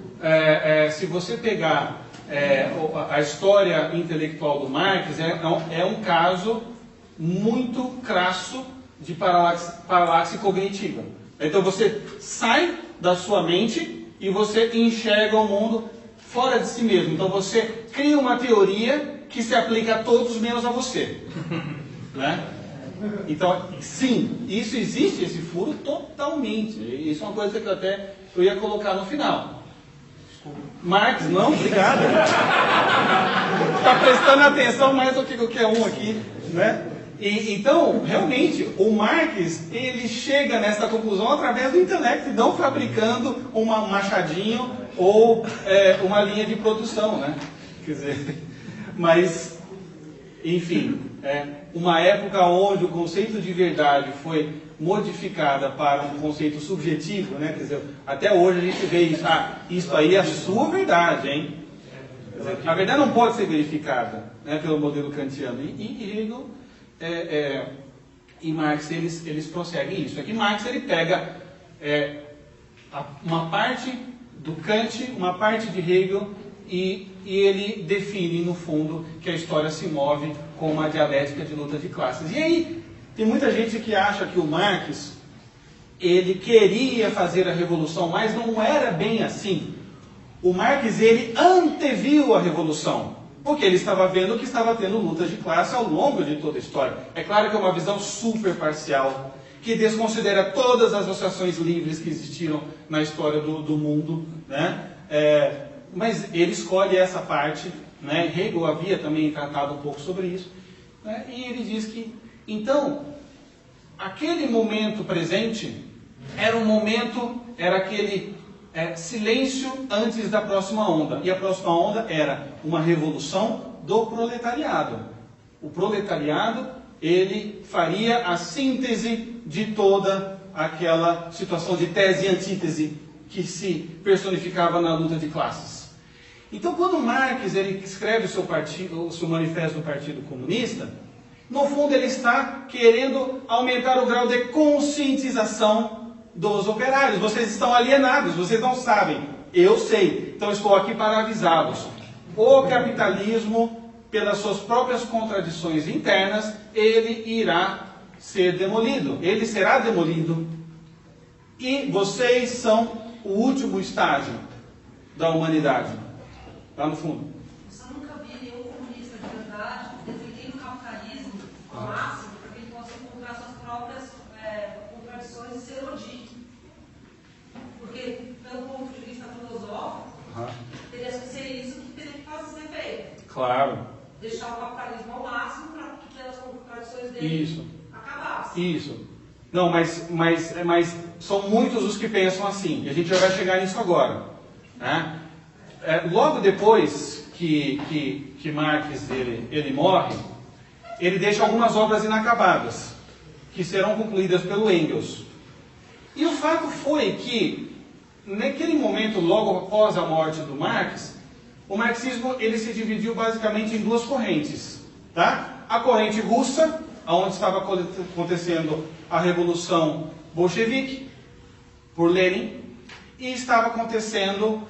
se você pegar a história intelectual do Marx, é um caso muito crasso de paralaxe cognitiva. Então você sai da sua mente e você enxerga o mundo fora de si mesmo. Então você cria uma teoria que se aplica a todos menos a você. Né? Então, sim, isso existe, esse furo, totalmente. Isso é uma coisa que eu ia colocar no final. Marx, não, obrigado. Está prestando atenção mais do que qualquer um aqui, né? Então, realmente, o Marx, ele chega nessa conclusão através do intelecto, e não fabricando um machadinho ou uma linha de produção, né? Quer dizer, mas, enfim, uma época onde o conceito de verdade foi modificada para um conceito subjetivo, né? Quer dizer, até hoje a gente vê isso, isso aí é a sua verdade, hein? Quer dizer, a verdade não pode ser verificada, né, pelo modelo kantiano. E Hegel e Marx, eles prosseguem isso. É que Marx ele pega uma parte do Kant, uma parte de Hegel, e ele define, no fundo, que a história se move com uma dialética de luta de classes. E aí, tem muita gente que acha que o Marx, ele queria fazer a revolução, mas não era bem assim. O Marx, ele anteviu a revolução, porque ele estava vendo que estava tendo lutas de classe ao longo de toda a história. É claro que é uma visão super parcial, que desconsidera todas as associações livres que existiram na história do mundo, né? Mas ele escolhe essa parte, né? Hegel havia também tratado um pouco sobre isso, né? E ele diz que, então, aquele momento presente era aquele silêncio antes da próxima onda. E a próxima onda era uma revolução do proletariado. O proletariado, ele faria a síntese de toda aquela situação de tese e antítese que se personificava na luta de classes. Então, quando Marx ele escreve o seu manifesto do Partido Comunista, no fundo ele está querendo aumentar o grau de conscientização dos operários. Vocês estão alienados, vocês não sabem. Eu sei, então estou aqui para avisá-los. O capitalismo, pelas suas próprias contradições internas, ele irá ser demolido. Ele será demolido. E vocês são o último estágio da humanidade. Lá no fundo. Eu nunca vi nenhum comunista de verdade defendendo o capitalismo ao máximo para que ele possa encontrar suas próprias contradições e se elogie. Porque, pelo ponto de vista filosófico, teria que ser isso que teria que ser feito. Claro. Deixar o capitalismo ao máximo para que as contradições dele acabassem. Isso. Não, mas são muitos os que pensam assim. E a gente já vai chegar nisso agora. Né? Logo depois que Marx ele morre, ele deixa algumas obras inacabadas, que serão concluídas pelo Engels. E o fato foi que, naquele momento, logo após a morte do Marx, o marxismo ele se dividiu basicamente em duas correntes. Tá? A corrente russa, onde estava acontecendo a Revolução Bolchevique, por Lenin, e estava acontecendo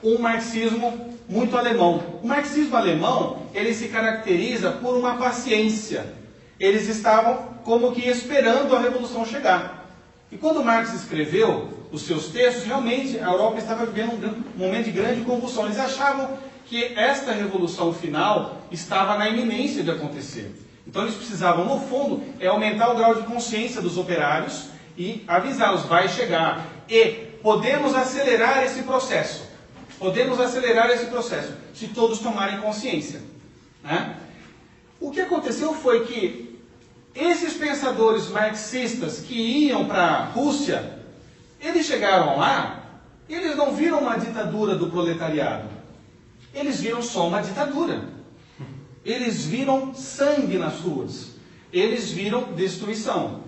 um marxismo muito alemão. O marxismo alemão, ele se caracteriza por uma paciência. Eles estavam como que esperando a revolução chegar. E quando Marx escreveu os seus textos, realmente a Europa estava vivendo um momento de grande convulsão. Eles achavam que esta revolução final estava na iminência de acontecer. Então eles precisavam, no fundo, aumentar o grau de consciência dos operários e avisá-los, vai chegar. E podemos acelerar esse processo. Podemos acelerar esse processo, se todos tomarem consciência. Né? O que aconteceu foi que esses pensadores marxistas que iam para a Rússia, eles chegaram lá, eles não viram uma ditadura do proletariado. Eles viram só uma ditadura. Eles viram sangue nas ruas. Eles viram destruição.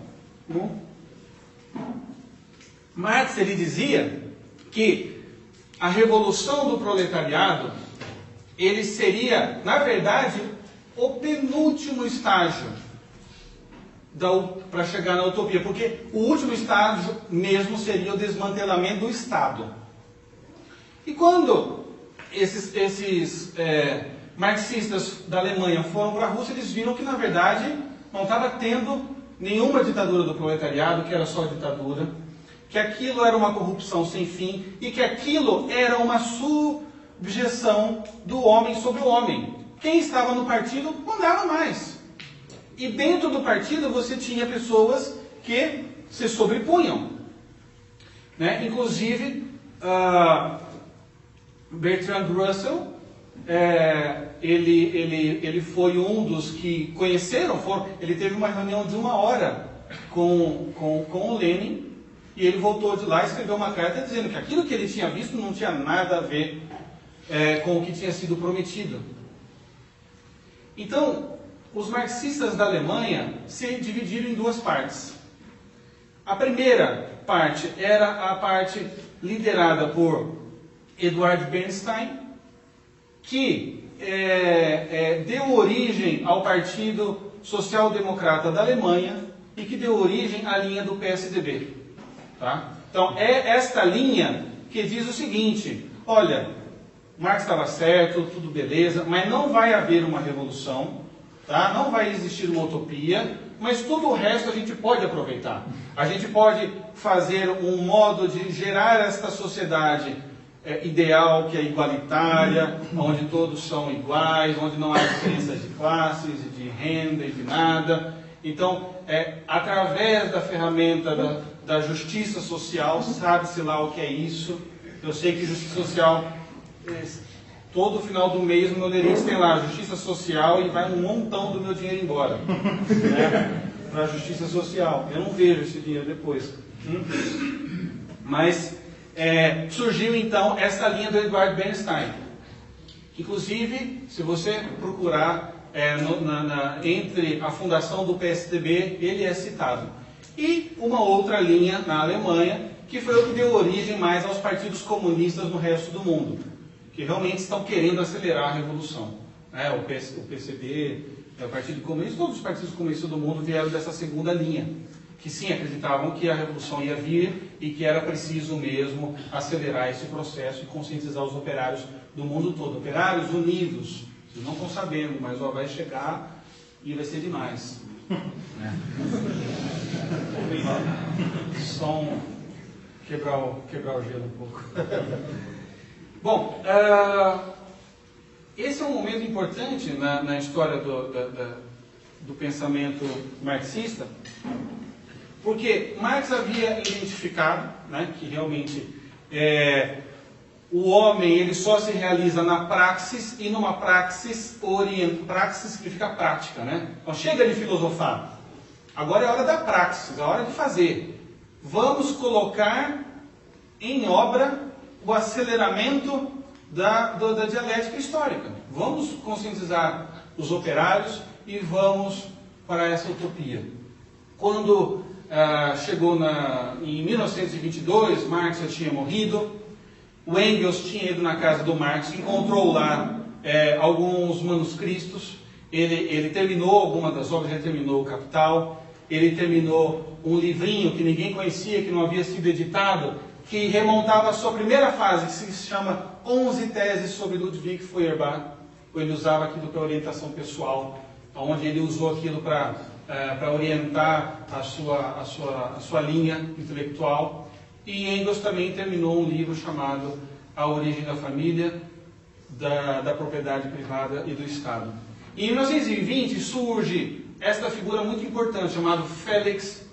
Marx ele dizia que a revolução do proletariado, ele seria, na verdade, o penúltimo estágio para chegar na utopia, porque o último estágio mesmo seria o desmantelamento do Estado. E quando esses marxistas da Alemanha foram para a Rússia, eles viram que, na verdade, não estava tendo nenhuma ditadura do proletariado, que era só ditadura, que aquilo era uma corrupção sem fim e que aquilo era uma subjeção do homem sobre o homem. Quem estava no partido mandava mais. E dentro do partido você tinha pessoas que se sobrepunham. Né? Inclusive, Bertrand Russell, ele foi um dos que conheceram, ele teve uma reunião de 1 hora com o Lenin, e ele voltou de lá e escreveu uma carta dizendo que aquilo que ele tinha visto não tinha nada a ver com o que tinha sido prometido. Então, os marxistas da Alemanha se dividiram em duas partes. A primeira parte era a parte liderada por Eduard Bernstein, que deu origem ao Partido Social Democrata da Alemanha e que deu origem à linha do PSDB. Tá? Então, é esta linha que diz o seguinte: olha, Marx estava certo, tudo beleza, mas não vai haver uma revolução, tá? Não vai existir uma utopia, mas tudo o resto a gente pode aproveitar. A gente pode fazer um modo de gerar esta sociedade ideal, que é igualitária, onde todos são iguais, onde não há diferenças de classes, de renda e de nada. Então, através da ferramenta da justiça social, sabe-se lá o que é isso. Eu sei que justiça social, todo final do mês, no meu Nerix tem lá justiça social e vai um montão do meu dinheiro embora, né, para a justiça social. Eu não vejo esse dinheiro depois. Mas surgiu então essa linha do Edward Bernstein. Inclusive, se você procurar entre a fundação do PSDB, ele é citado. E uma outra linha na Alemanha, que foi o que deu origem mais aos partidos comunistas no resto do mundo, que realmente estão querendo acelerar a revolução. O PCB, o Partido Comunista, todos os partidos comunistas do mundo vieram dessa segunda linha, que sim, acreditavam que a revolução ia vir e que era preciso mesmo acelerar esse processo e conscientizar os operários do mundo todo. Operários unidos, vocês não estão sabendo, mas vai chegar e vai ser demais. Só quebrar o gelo um pouco. Bom, esse é um momento importante na história do pensamento marxista, porque Marx havia identificado, né, que realmente o homem ele só se realiza na praxis, e numa praxis praxis significa prática, né? Então chega de filosofar, agora é a hora da praxis, é a hora de fazer. Vamos colocar em obra o aceleramento da dialética histórica. Vamos conscientizar os operários e vamos para essa utopia. Quando chegou em 1922, Marx já tinha morrido, o Engels tinha ido na casa do Marx, encontrou lá alguns manuscritos, ele terminou algumas das obras, ele terminou o Capital, ele terminou um livrinho que ninguém conhecia, que não havia sido editado, que remontava a sua primeira fase, que se chama 11 Teses sobre Ludwig Feuerbach. Ele usava aquilo para orientação pessoal, onde ele usou aquilo para orientar a sua linha intelectual. E Engels também terminou um livro chamado A Origem da Família, da Propriedade Privada e do Estado. E em 1920 surge esta figura muito importante, chamada Felix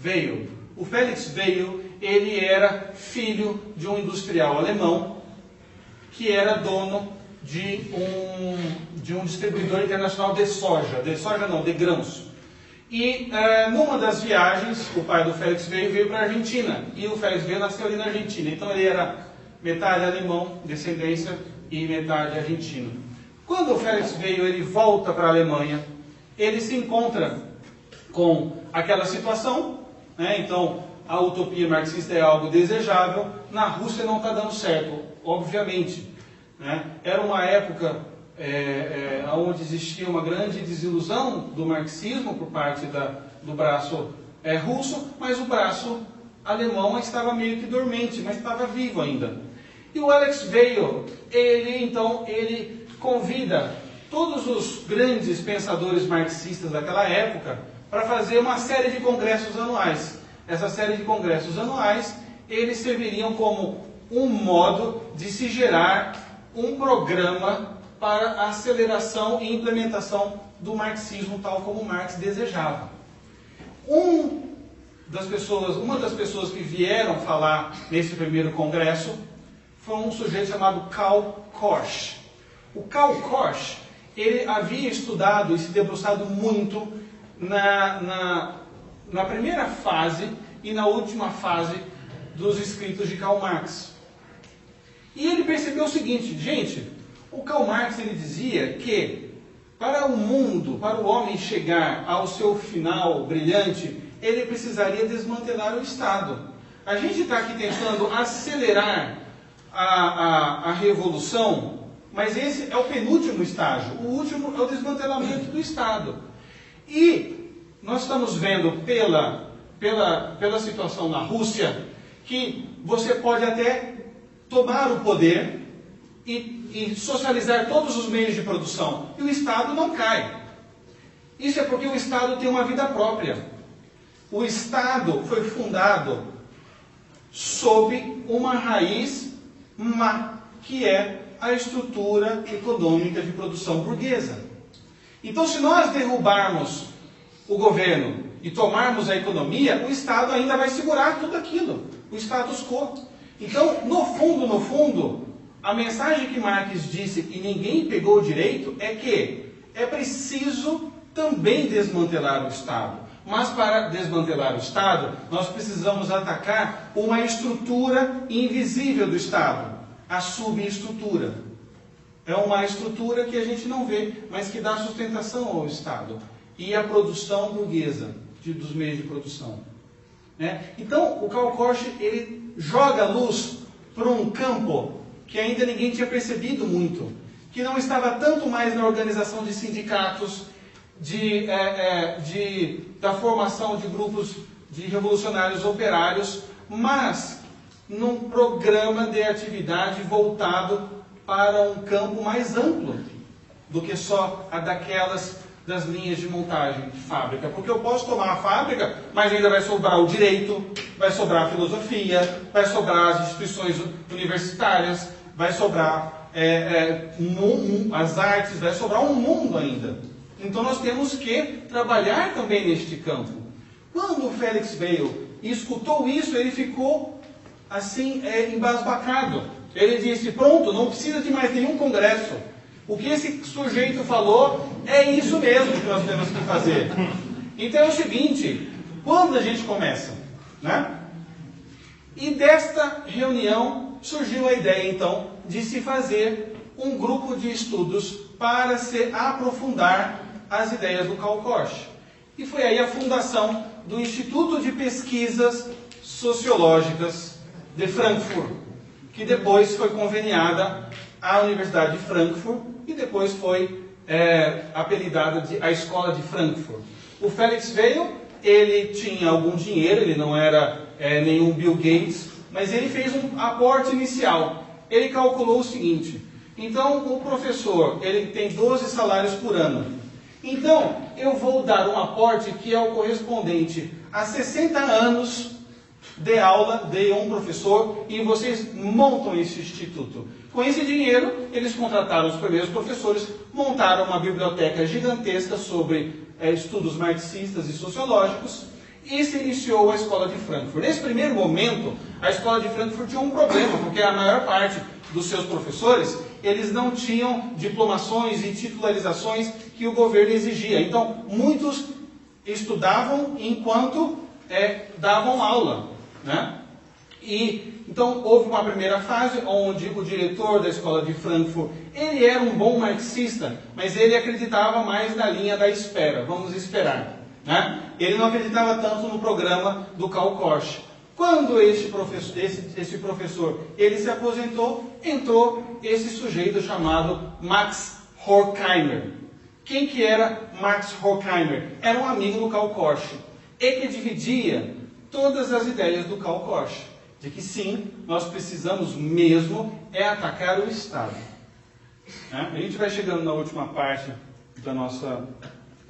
Weil. O Felix Weil, ele era filho de um industrial alemão, que era dono de um distribuidor internacional de soja, de grãos. E numa das viagens, o pai do Felix Weil veio para a Argentina, e o Felix Weil nasceu ali na Argentina. Então ele era metade alemão, descendência, e metade argentino. Quando o Felix Weil ele volta para a Alemanha, ele se encontra com aquela situação, né? Então a utopia marxista é algo desejável, na Rússia não está dando certo, obviamente, né? Era uma época onde existia uma grande desilusão do marxismo por parte do braço russo, mas o braço alemão estava meio que dormente, mas estava vivo ainda. E o Alex Weil, ele convida todos os grandes pensadores marxistas daquela época para fazer uma série de congressos anuais. Essa série de congressos anuais, eles serviriam como um modo de se gerar um programa para a aceleração e implementação do marxismo tal como Marx desejava. Uma das pessoas que vieram falar nesse primeiro congresso foi um sujeito chamado Karl Korsch. O Karl Korsch, ele havia estudado e se debruçado muito na primeira fase e na última fase dos escritos de Karl Marx. E ele percebeu o seguinte, gente, o Karl Marx ele dizia que para o mundo, para o homem chegar ao seu final brilhante, ele precisaria desmantelar o Estado. A gente está aqui tentando acelerar a revolução, mas esse é o penúltimo estágio. O último é o desmantelamento do Estado. E nós estamos vendo pela situação na Rússia que você pode até tomar o poder e socializar todos os meios de produção, e o Estado não cai. Isso é porque o Estado tem uma vida própria. O Estado foi fundado sob uma raiz má, que é a estrutura econômica de produção burguesa. Então, se nós derrubarmos o governo e tomarmos a economia, o Estado ainda vai segurar tudo aquilo, o status quo. Então, no fundo, a mensagem que Marx disse e ninguém pegou direito é que é preciso também desmantelar o Estado. Mas para desmantelar o Estado, nós precisamos atacar uma estrutura invisível do Estado, a subestrutura. É uma estrutura que a gente não vê, mas que dá sustentação ao Estado e à produção burguesa dos meios de produção. Então, o Karl Korsch, ele joga luz para um campo que ainda ninguém tinha percebido muito, que não estava tanto mais na organização de sindicatos, da formação de grupos de revolucionários operários, mas num programa de atividade voltado para um campo mais amplo do que só a das linhas de montagem de fábrica. Porque eu posso tomar a fábrica, mas ainda vai sobrar o direito, vai sobrar a filosofia, vai sobrar as instituições universitárias, vai sobrar as artes, vai sobrar um mundo ainda. Então nós temos que trabalhar também neste campo. Quando o Felix veio e escutou isso, ele ficou assim, embasbacado. Ele disse, pronto, não precisa de mais nenhum congresso. O que esse sujeito falou é isso mesmo que nós temos que fazer. Então é o seguinte, quando a gente começa, E desta reunião surgiu a ideia, então, de se fazer um grupo de estudos para se aprofundar as ideias do Karl Korsch. E foi aí a fundação do Instituto de Pesquisas Sociológicas de Frankfurt, que depois foi conveniada à Universidade de Frankfurt e depois foi apelidada de a Escola de Frankfurt. O Felix veio, ele tinha algum dinheiro, ele não era nenhum Bill Gates, mas ele fez um aporte inicial. Ele calculou o seguinte, então o professor, ele tem 12 salários por ano. Então, eu vou dar um aporte que é o correspondente a 60 anos de aula de um professor e vocês montam esse instituto. Com esse dinheiro, eles contrataram os primeiros professores, montaram uma biblioteca gigantesca sobre estudos marxistas e sociológicos e se iniciou a Escola de Frankfurt. Nesse primeiro momento, a Escola de Frankfurt tinha um problema, porque a maior parte dos seus professores, eles não tinham diplomações e titularizações que o governo exigia. Então, muitos estudavam enquanto davam aula, Então, houve uma primeira fase onde o diretor da Escola de Frankfurt, ele era um bom marxista, mas ele acreditava mais na linha da espera, vamos esperar. Ele não acreditava tanto no programa do Karl Korsch. Quando esse professor ele se aposentou, entrou esse sujeito chamado Max Horkheimer. Quem que era Max Horkheimer? Era um amigo do Karl Korsch, e que dividia todas as ideias do Karl Korsch, de que sim, nós precisamos mesmo atacar o Estado. A gente vai chegando na última parte da nossa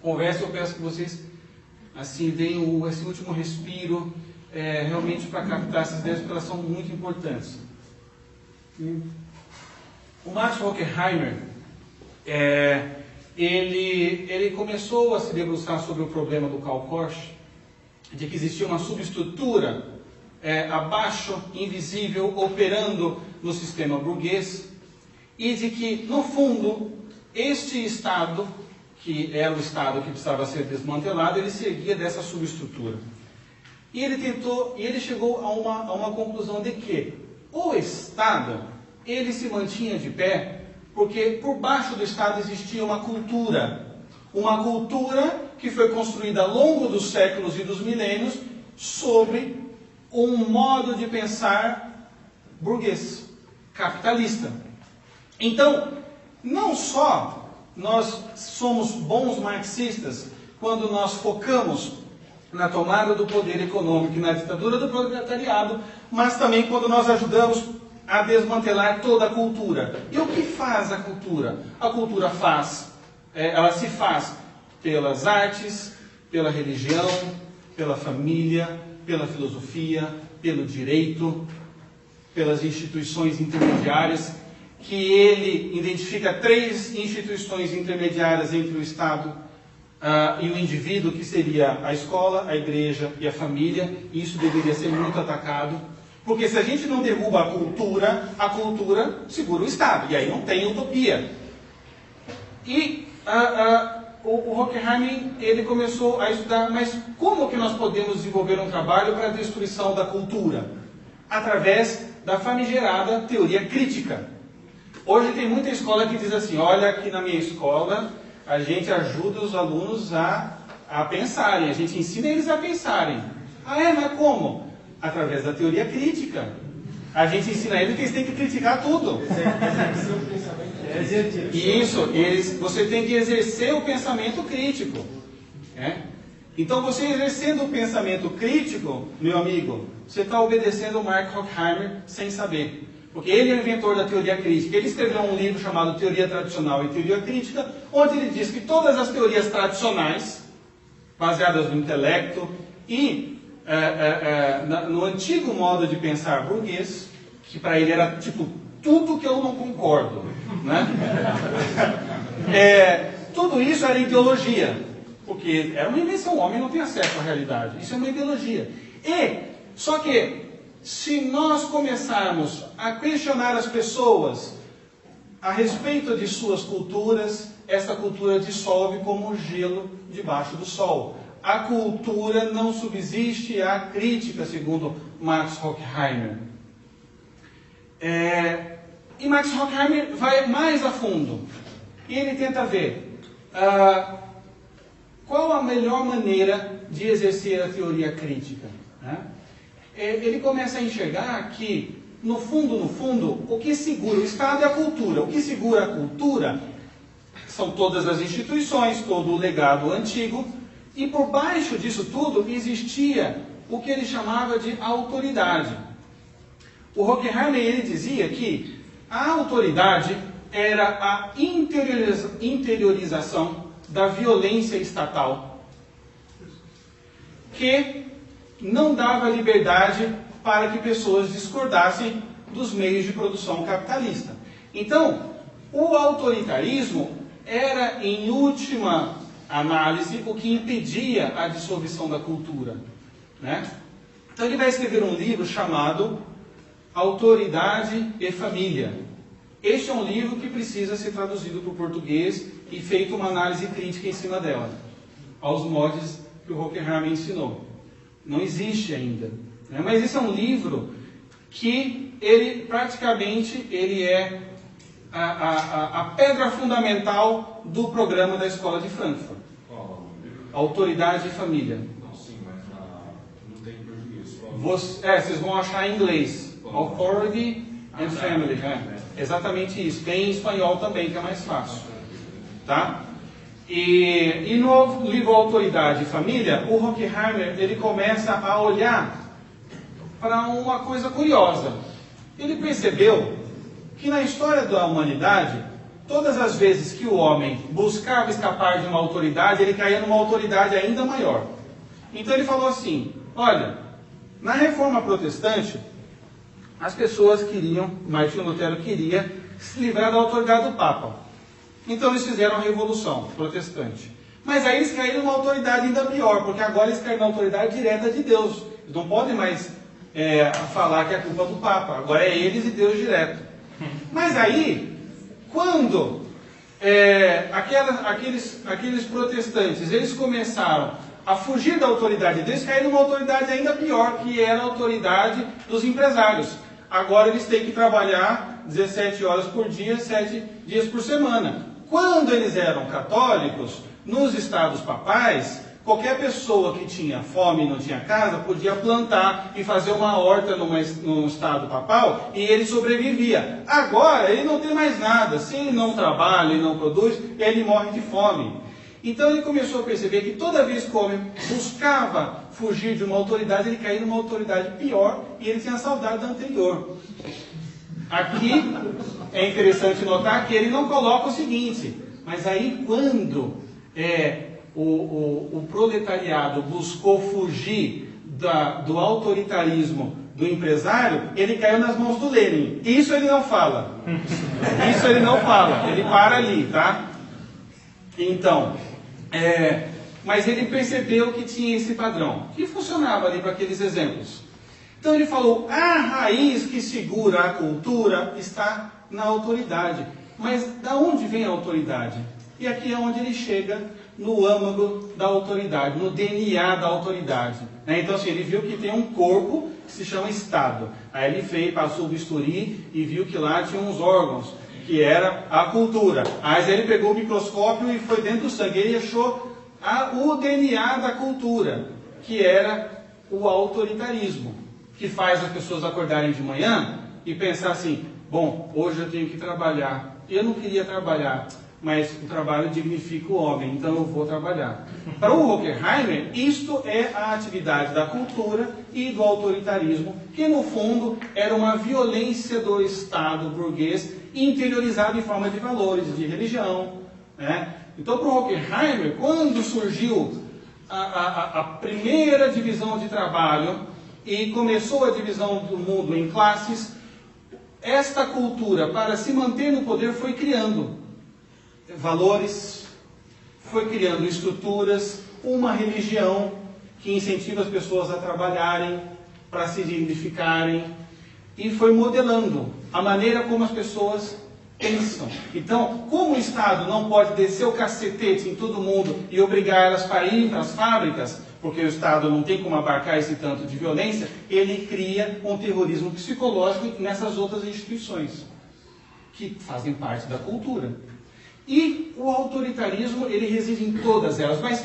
conversa, eu peço que vocês deem esse último respiro, realmente para captar essas ideias, porque elas são muito importantes. O Max Horkheimer, ele começou a se debruçar sobre o problema do Karl Korsch, de que existia uma subestrutura abaixo, invisível, operando no sistema burguês, e de que, no fundo, este Estado, que era o Estado que precisava ser desmantelado, ele seguia dessa subestrutura. E ele chegou a uma conclusão de que o Estado, ele se mantinha de pé, porque por baixo do Estado existia uma cultura que foi construída ao longo dos séculos e dos milênios sobre um modo de pensar burguês, capitalista. Então, não só nós somos bons marxistas quando nós focamos na tomada do poder econômico e na ditadura do proletariado, mas também quando nós ajudamos a desmantelar toda a cultura. E o que faz a cultura? A cultura ela se faz pelas artes, pela religião, pela família, pela filosofia, pelo direito, pelas instituições intermediárias, que ele identifica 3 instituições intermediárias entre o Estado e o indivíduo, que seria a escola, a igreja e a família. Isso deveria ser muito atacado, porque se a gente não derruba a cultura segura o Estado, e aí não tem utopia. E o Horkheim, ele começou a estudar, mas como que nós podemos desenvolver um trabalho para a destruição da cultura? Através da famigerada teoria crítica. Hoje tem muita escola que diz assim, olha, aqui na minha escola a gente ajuda os alunos a pensarem, a gente ensina eles a pensarem. Ah, é? Mas como? Através da teoria crítica. A gente ensina eles que eles têm que criticar tudo. Isso, você tem que exercer o pensamento crítico. Então, você exercendo o pensamento crítico, meu amigo, você está obedecendo o Mark Horkheimer sem saber. Porque ele é o inventor da teoria crítica. Ele escreveu um livro chamado Teoria Tradicional e Teoria Crítica, onde ele diz que todas as teorias tradicionais, baseadas no intelecto e no antigo modo de pensar burguês, que para ele era tipo tudo que eu não concordo, né? Tudo isso era ideologia, porque era uma invenção, o homem não tem acesso à realidade, isso é uma ideologia. Só que se nós começarmos a questionar as pessoas a respeito de suas culturas, essa cultura dissolve como gelo debaixo do sol. A cultura não subsiste à crítica, segundo Max Horkheimer. E Max Horkheimer vai mais a fundo. E ele tenta ver qual a melhor maneira de exercer a teoria crítica, né? Ele começa a enxergar que, no fundo, o que segura o Estado é a cultura. O que segura a cultura são todas as instituições, todo o legado antigo, e por baixo disso tudo existia o que ele chamava de autoridade. O Horkheimer, ele dizia que a autoridade era a interiorização da violência estatal, que não dava liberdade para que pessoas discordassem dos meios de produção capitalista. Então, o autoritarismo era, em última análise, o que impedia a dissolução da cultura, né? Então ele vai escrever um livro chamado Autoridade e Família. Este é um livro que precisa ser traduzido para o português e feita uma análise crítica em cima dela, aos moldes que o Horkheimer ensinou. Não existe ainda, né? Mas esse é um livro que ele praticamente é a pedra fundamental do programa da Escola de Frankfurt. Autoridade e Família. Não, sim, mas não tem em português. Vocês vão achar em inglês. Authority and Family. Exatamente isso. Tem em espanhol também, que é mais fácil. Tá? E no livro Autoridade e Família, o Horkheimer, ele começa a olhar para uma coisa curiosa. Ele percebeu que na história da humanidade, todas as vezes que o homem buscava escapar de uma autoridade, ele caía numa autoridade ainda maior. Então ele falou assim, olha, na Reforma Protestante, as pessoas Martinho Lutero queria se livrar da autoridade do Papa. Então eles fizeram a Revolução Protestante. Mas aí eles caíram numa autoridade ainda pior, porque agora eles caíram na autoridade direta de Deus. Eles não podem mais falar que é culpa do Papa. Agora é eles e Deus direto. Mas aí, quando aqueles protestantes, eles começaram a fugir da autoridade deles, caíram numa autoridade ainda pior, que era a autoridade dos empresários. Agora eles têm que trabalhar 17 horas por dia, 7 dias por semana. Quando eles eram católicos, nos estados papais, qualquer pessoa que tinha fome e não tinha casa, podia plantar e fazer uma horta num estado papal, e ele sobrevivia. Agora, ele não tem mais nada. Se ele não trabalha e não produz, ele morre de fome. Então ele começou a perceber que toda vez que o homem buscava fugir de uma autoridade, ele caía numa autoridade pior, e ele tinha saudade da anterior. Aqui é interessante notar que ele não coloca o seguinte, mas aí quando o proletariado buscou fugir do autoritarismo do empresário, ele caiu nas mãos do Lenin. Isso ele não fala. Isso ele não fala. Ele para ali, tá? Então, mas ele percebeu que tinha esse padrão, que funcionava ali para aqueles exemplos. Então ele falou, a raiz que segura a cultura está na autoridade. Mas da onde vem a autoridade? E aqui é onde ele chega no âmago da autoridade, no DNA da autoridade. Então assim, ele viu que tem um corpo que se chama Estado. Aí ele passou o bisturi e viu que lá tinha uns órgãos, que era a cultura. Aí ele pegou o microscópio e foi dentro do sangue. Ele achou o DNA da cultura, que era o autoritarismo, que faz as pessoas acordarem de manhã e pensar assim, bom, hoje eu tenho que trabalhar. Eu não queria trabalhar, mas o trabalho dignifica o homem, então eu vou trabalhar. Para o Horkheimer, isto é a atividade da cultura e do autoritarismo, que no fundo era uma violência do Estado burguês interiorizado em forma de valores, de religião. Né? Então, para o Horkheimer, quando surgiu a primeira divisão de trabalho e começou a divisão do mundo em classes, esta cultura, para se manter no poder, foi criando valores, foi criando estruturas, uma religião que incentiva as pessoas a trabalharem, para se dignificarem, e foi modelando a maneira como as pessoas pensam. Então, como o Estado não pode descer o cacetete em todo mundo e obrigar elas para ir para as fábricas, porque o Estado não tem como abarcar esse tanto de violência, ele cria um terrorismo psicológico nessas outras instituições, que fazem parte da cultura. E o autoritarismo, ele reside em todas elas. Mas,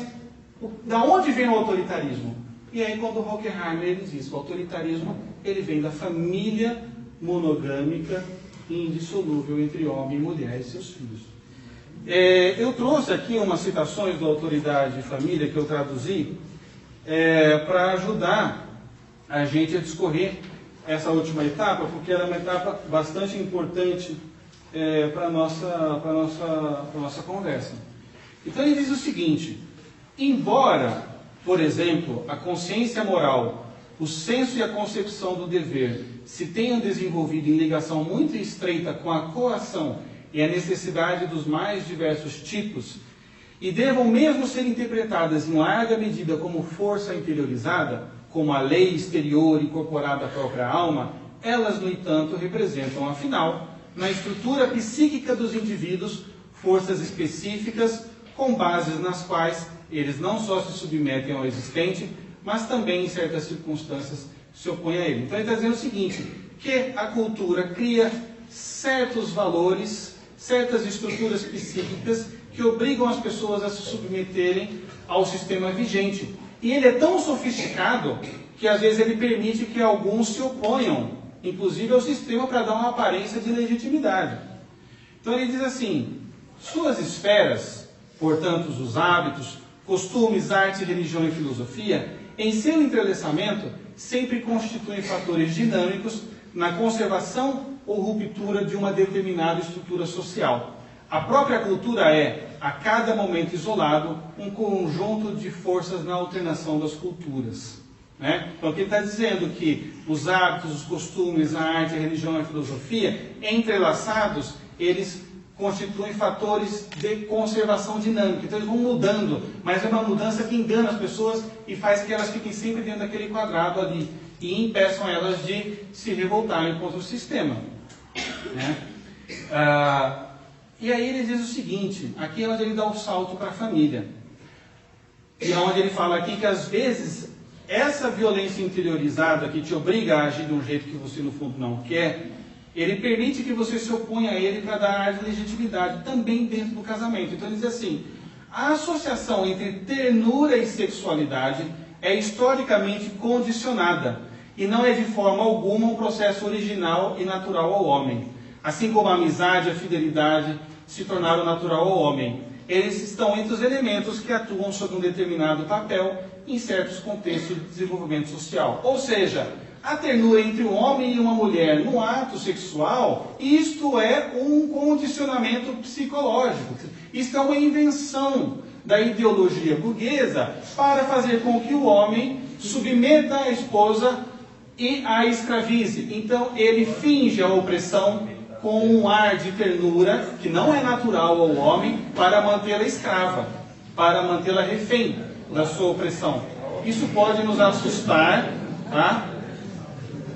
da onde vem o autoritarismo? E aí, quando o Horkheimer ele diz que o autoritarismo, ele vem da família monogâmica e indissolúvel entre homem e mulher e seus filhos. Eu trouxe aqui umas citações do Autoridade e Família, que eu traduzi, para ajudar a gente a discorrer essa última etapa, porque ela é uma etapa bastante importante para a nossa conversa. Então ele diz o seguinte, embora, por exemplo, a consciência moral, o senso e a concepção do dever se tenham desenvolvido em ligação muito estreita com a coação e a necessidade dos mais diversos tipos, e devam mesmo ser interpretadas em larga medida como força interiorizada, como a lei exterior incorporada à própria alma, elas, no entanto, representam, afinal, na estrutura psíquica dos indivíduos, forças específicas com bases nas quais eles não só se submetem ao existente, mas também, em certas circunstâncias, se opõem a ele. Então ele está dizendo o seguinte, que a cultura cria certos valores, certas estruturas psíquicas que obrigam as pessoas a se submeterem ao sistema vigente. E ele é tão sofisticado que às vezes ele permite que alguns se oponham, inclusive ao sistema, para dar uma aparência de legitimidade. Então ele diz assim, suas esferas, portanto os hábitos, costumes, arte, religião e filosofia, em seu entrelaçamento, sempre constituem fatores dinâmicos na conservação ou ruptura de uma determinada estrutura social. A própria cultura é, a cada momento isolado, um conjunto de forças na alternação das culturas. Né? Então, ele está dizendo que os hábitos, os costumes, a arte, a religião e a filosofia, entrelaçados, eles constituem fatores de conservação dinâmica. Então, eles vão mudando, mas é uma mudança que engana as pessoas e faz que elas fiquem sempre dentro daquele quadrado ali e impeçam elas de se revoltarem contra o sistema. Né? E aí ele diz o seguinte, aqui é onde ele dá o salto para a família. E é onde ele fala aqui que às vezes essa violência interiorizada que te obriga a agir de um jeito que você no fundo não quer, ele permite que você se oponha a ele para dar ar de legitimidade, também dentro do casamento. Então ele diz assim, a associação entre ternura e sexualidade é historicamente condicionada e não é de forma alguma um processo original e natural ao homem. Assim como a amizade e a fidelidade se tornaram natural ao homem. Eles estão entre os elementos que atuam sobre um determinado papel em certos contextos de desenvolvimento social. Ou seja, a ternura entre um homem e uma mulher no ato sexual, isto é um condicionamento psicológico. Isto é uma invenção da ideologia burguesa para fazer com que o homem submeta a esposa e a escravize. Então ele finge a opressão com um ar de ternura que não é natural ao homem para mantê-la escrava, para mantê-la refém da sua opressão. Isso pode nos assustar, tá?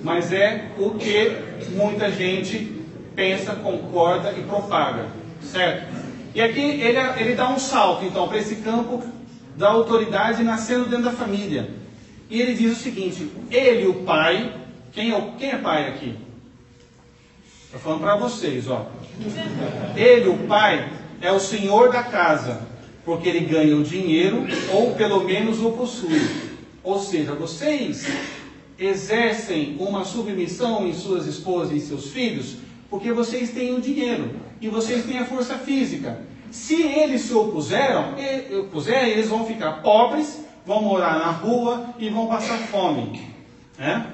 Mas é o que muita gente pensa, concorda e propaga, certo? E aqui ele dá um salto, então, para esse campo da autoridade nascendo dentro da família. E ele diz o seguinte: ele, o pai, quem é pai aqui? Estou falando para vocês, ó. Ele, o pai, é o senhor da casa, porque ele ganha o dinheiro, ou pelo menos o possui. Ou seja, vocês exercem uma submissão em suas esposas e em seus filhos, porque vocês têm o dinheiro e vocês têm a força física. Se eles se opuserem, eles vão ficar pobres, vão morar na rua e vão passar fome, né?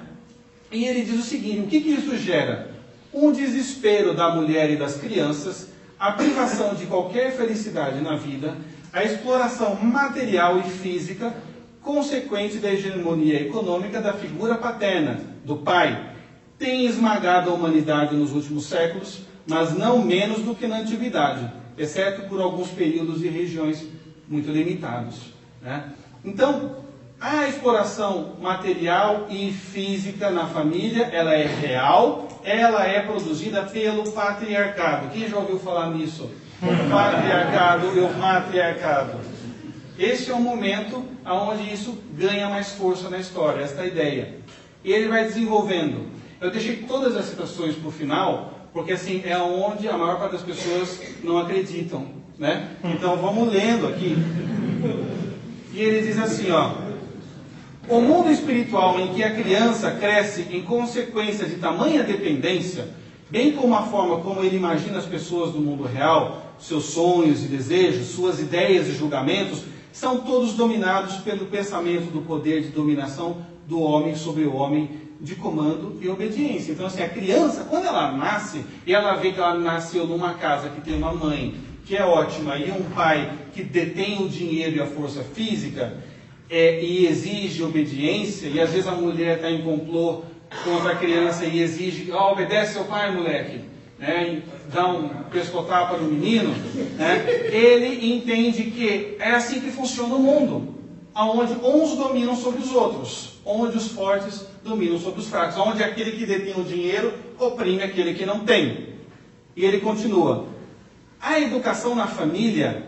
E ele diz o seguinte: o que isso gera? Um desespero da mulher e das crianças, a privação de qualquer felicidade na vida, a exploração material e física consequente da hegemonia econômica da figura paterna, do pai, tem esmagado a humanidade nos últimos séculos, mas não menos do que na antiguidade, exceto por alguns períodos e regiões muito limitados, né? Então, a exploração material e física na família, ela é real, ela é produzida pelo patriarcado. Quem já ouviu falar nisso? O patriarcado e o matriarcado. Esse é o momento onde isso ganha mais força na história, esta ideia. E ele vai desenvolvendo. Eu deixei todas as citações para o final, porque assim, é onde a maior parte das pessoas não acreditam, né? Então vamos lendo aqui. E ele diz assim, ó: o mundo espiritual em que a criança cresce em consequência de tamanha dependência, bem como a forma como ele imagina as pessoas do mundo real, seus sonhos e desejos, suas ideias e julgamentos, são todos dominados pelo pensamento do poder de dominação do homem sobre o homem, de comando e obediência. Então, assim, a criança, quando ela nasce, e ela vê que ela nasceu numa casa que tem uma mãe que é ótima e um pai que detém o dinheiro e a força física, e exige obediência, e às vezes a mulher está em complô contra a criança e exige: obedece seu pai, moleque, né? Dá um pescotapa no menino, né? Ele entende que é assim que funciona o mundo, onde uns dominam sobre os outros, onde os fortes dominam sobre os fracos, onde aquele que detém o dinheiro oprime aquele que não tem. E ele continua: a educação na família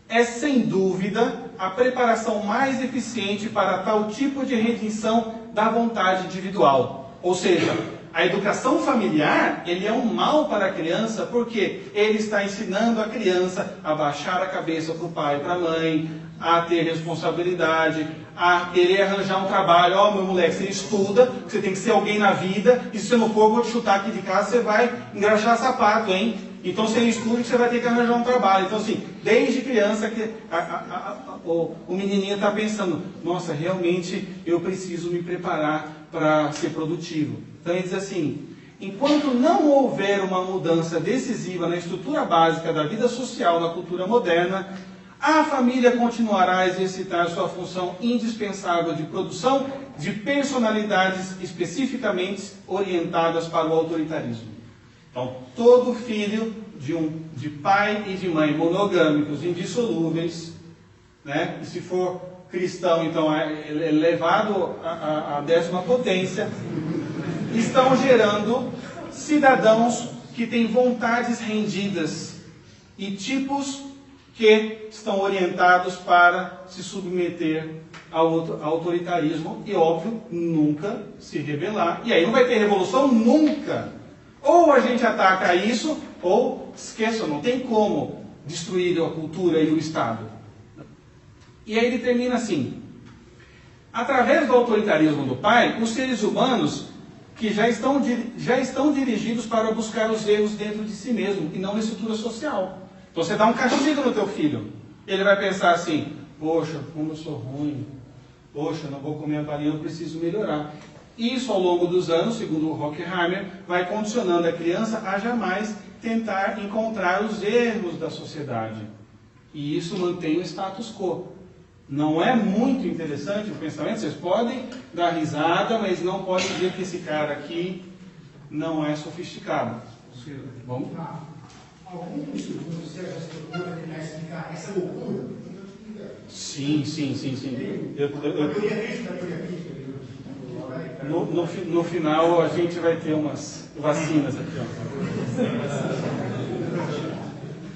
é, sem dúvida, a preparação mais eficiente para tal tipo de redenção da vontade individual. Ou seja, a educação familiar, ele é um mal para a criança, porque ele está ensinando a criança a baixar a cabeça para o pai e para a mãe, a ter responsabilidade, a querer arranjar um trabalho. Ó, meu moleque, você estuda, você tem que ser alguém na vida, e se você não for, eu vou te chutar aqui de casa, você vai engraxar sapato, hein? Então, você estuda, você vai ter que arranjar um trabalho. Então, assim, desde criança, que o menininho está pensando: nossa, realmente eu preciso me preparar para ser produtivo. Então, ele diz assim: enquanto não houver uma mudança decisiva na estrutura básica da vida social na cultura moderna, a família continuará a exercitar sua função indispensável de produção de personalidades especificamente orientadas para o autoritarismo. Então, todo filho de pai e de mãe monogâmicos, indissolúveis, né? E se for cristão, então é levado à 10ª potência, estão gerando cidadãos que têm vontades rendidas e tipos que estão orientados para se submeter ao autoritarismo e, óbvio, nunca se rebelar. E aí não vai ter revolução nunca. Ou a gente ataca isso, ou esqueça, não tem como destruir a cultura e o Estado. E aí ele termina assim: através do autoritarismo do pai, os seres humanos que já estão dirigidos para buscar os erros dentro de si mesmo e não na estrutura social. Então você dá um castigo no teu filho, ele vai pensar assim: poxa, como eu sou ruim, poxa, não vou comer a farinha, eu preciso melhorar. Isso, ao longo dos anos, segundo o Horkheimer, vai condicionando a criança a jamais tentar encontrar os erros da sociedade. E isso mantém o status quo. Não é muito interessante o pensamento? Vocês podem dar risada, mas não podem dizer que esse cara aqui não é sofisticado. Vamos? Algum estudo você já estudou para tentar explicar essa loucura? Sim. No final a gente vai ter umas vacinas aqui. Ó.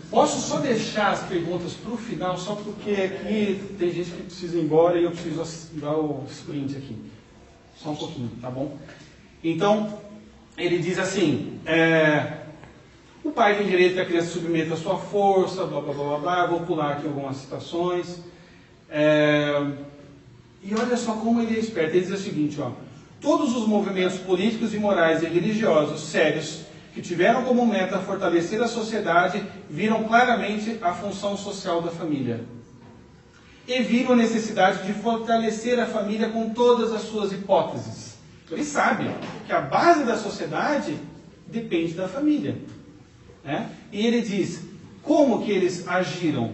Posso só deixar as perguntas para o final, só porque aqui tem gente que precisa ir embora e eu preciso dar o sprint aqui. Só um pouquinho, tá bom? Então, ele diz assim, o pai tem direito que a criança submeta a sua força, blá blá blá blá blá, vou pular aqui algumas citações. E olha só como ele é esperto, ele diz o seguinte, ó, todos os movimentos políticos e morais e religiosos sérios que tiveram como meta fortalecer a sociedade, viram claramente a função social da família. E viram a necessidade de fortalecer a família com todas as suas hipóteses. Ele sabe que a base da sociedade depende da família. Né? E ele diz, como que eles agiam,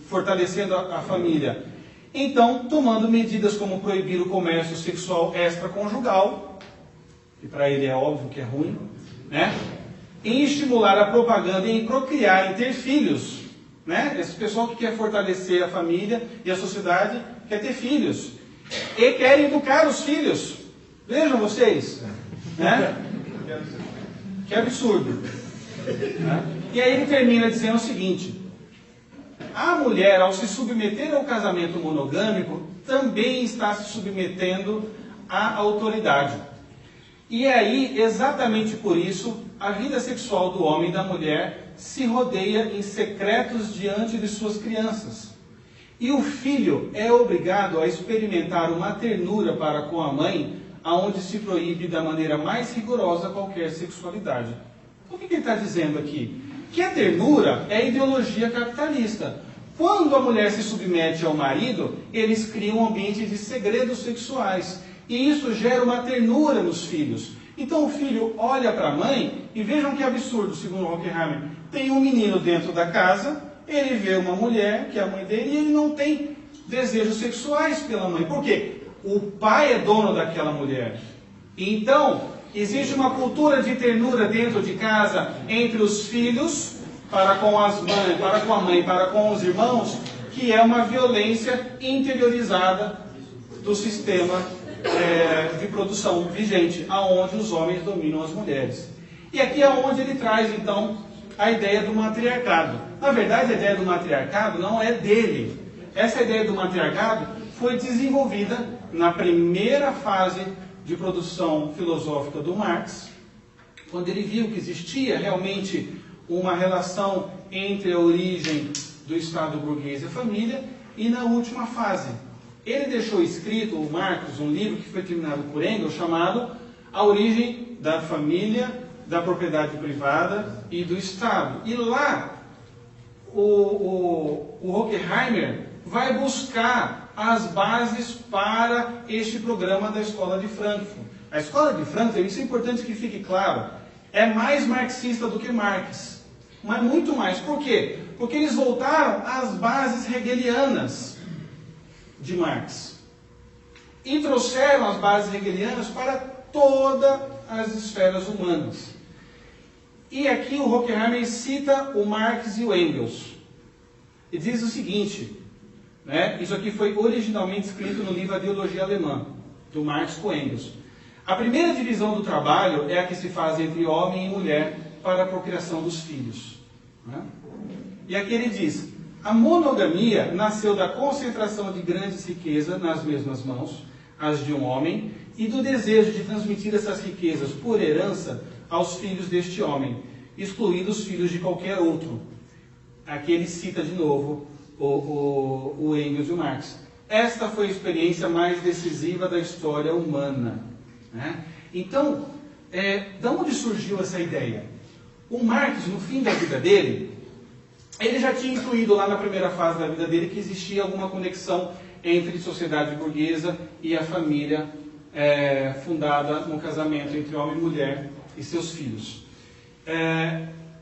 fortalecendo a família? Então, tomando medidas como proibir o comércio sexual extraconjugal, que para ele é óbvio que é ruim, né? Em estimular a propaganda, em procriar, em ter filhos. Né? Esse pessoal que quer fortalecer a família e a sociedade quer ter filhos. E quer educar os filhos. Vejam vocês. Né? Que absurdo. Né? E aí ele termina dizendo o seguinte. A mulher, ao se submeter ao casamento monogâmico, também está se submetendo à autoridade. E aí, exatamente por isso, a vida sexual do homem e da mulher se rodeia em secretos diante de suas crianças. E o filho é obrigado a experimentar uma ternura para com a mãe, aonde se proíbe da maneira mais rigorosa qualquer sexualidade. O que ele está dizendo aqui? Que a ternura é ideologia capitalista. Quando a mulher se submete ao marido, eles criam um ambiente de segredos sexuais. E isso gera uma ternura nos filhos. Então o filho olha para a mãe, e vejam que absurdo, segundo Horkheimer. Tem um menino dentro da casa, ele vê uma mulher, que é a mãe dele, e ele não tem desejos sexuais pela mãe. Por quê? O pai é dono daquela mulher. Então, existe uma cultura de ternura dentro de casa entre os filhos, para com as mães, para com a mãe, para com os irmãos, que é uma violência interiorizada do sistema de produção vigente, aonde os homens dominam as mulheres. E aqui é onde ele traz, então, a ideia do matriarcado. Na verdade, a ideia do matriarcado não é dele. Essa ideia do matriarcado foi desenvolvida na primeira fase de produção filosófica do Marx, quando ele viu que existia realmente uma relação entre a origem do Estado burguês e a família, e na última fase. Ele deixou escrito, o Marx, um livro que foi terminado por Engels, chamado A Origem da Família, da Propriedade Privada e do Estado. E lá, o Horkheimer vai buscar as bases para este programa da Escola de Frankfurt. A Escola de Frankfurt, isso é importante que fique claro, é mais marxista do que Marx. Mas muito mais. Por quê? Porque eles voltaram às bases hegelianas de Marx. E trouxeram as bases hegelianas para todas as esferas humanas. E aqui o Horkheimer cita o Marx e o Engels. E diz o seguinte, né, isso aqui foi originalmente escrito no livro A Ideologia Alemã, do Marx com Engels. A primeira divisão do trabalho é a que se faz entre homem e mulher para a procriação dos filhos. Né? E aqui ele diz, a monogamia nasceu da concentração de grandes riquezas nas mesmas mãos, as de um homem, e do desejo de transmitir essas riquezas por herança aos filhos deste homem, excluindo os filhos de qualquer outro. Aqui ele cita de novo o Engels e o Marx. Esta foi a experiência mais decisiva da história humana. Né? Então, de onde surgiu essa ideia? O Marx, no fim da vida dele, ele já tinha incluído lá na primeira fase da vida dele que existia alguma conexão entre sociedade burguesa e a família fundada no casamento entre homem e mulher e seus filhos.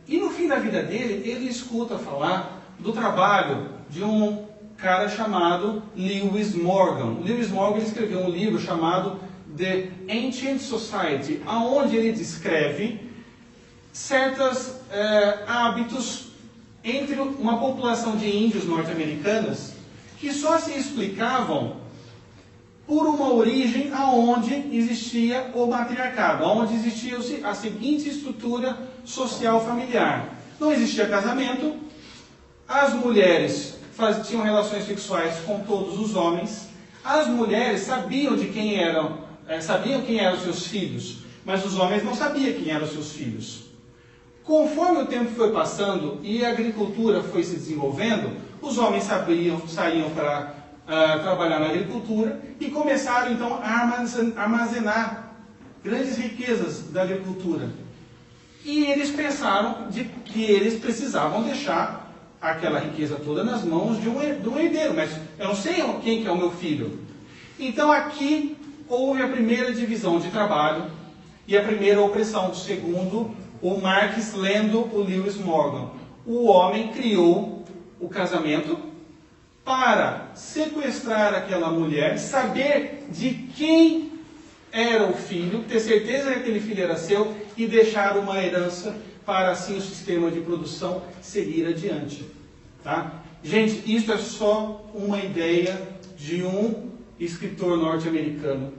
E no fim da vida dele, ele escuta falar do trabalho de um cara chamado Lewis Morgan. Lewis Morgan escreveu um livro chamado The Ancient Society, onde ele descreve certos hábitos entre uma população de índios norte-americanas que só se explicavam por uma origem aonde existia o matriarcado, aonde existia a seguinte estrutura social familiar. Não existia casamento, as mulheres tinham relações sexuais com todos os homens, as mulheres sabiam quem eram seus filhos, mas os homens não sabiam quem eram seus filhos. Conforme o tempo foi passando e a agricultura foi se desenvolvendo, os homens saíam para trabalhar na agricultura e começaram então a armazenar grandes riquezas da agricultura. E eles pensaram que eles precisavam deixar aquela riqueza toda nas mãos de um herdeiro, mas eu não sei quem que é o meu filho. Então aqui houve a primeira divisão de trabalho e a primeira opressão, segundo o Marx lendo o Lewis Morgan. O homem criou o casamento para sequestrar aquela mulher, saber de quem era o filho, ter certeza que aquele filho era seu e deixar uma herança para assim o sistema de produção seguir adiante. Tá? Gente, isso é só uma ideia de um escritor norte-americano.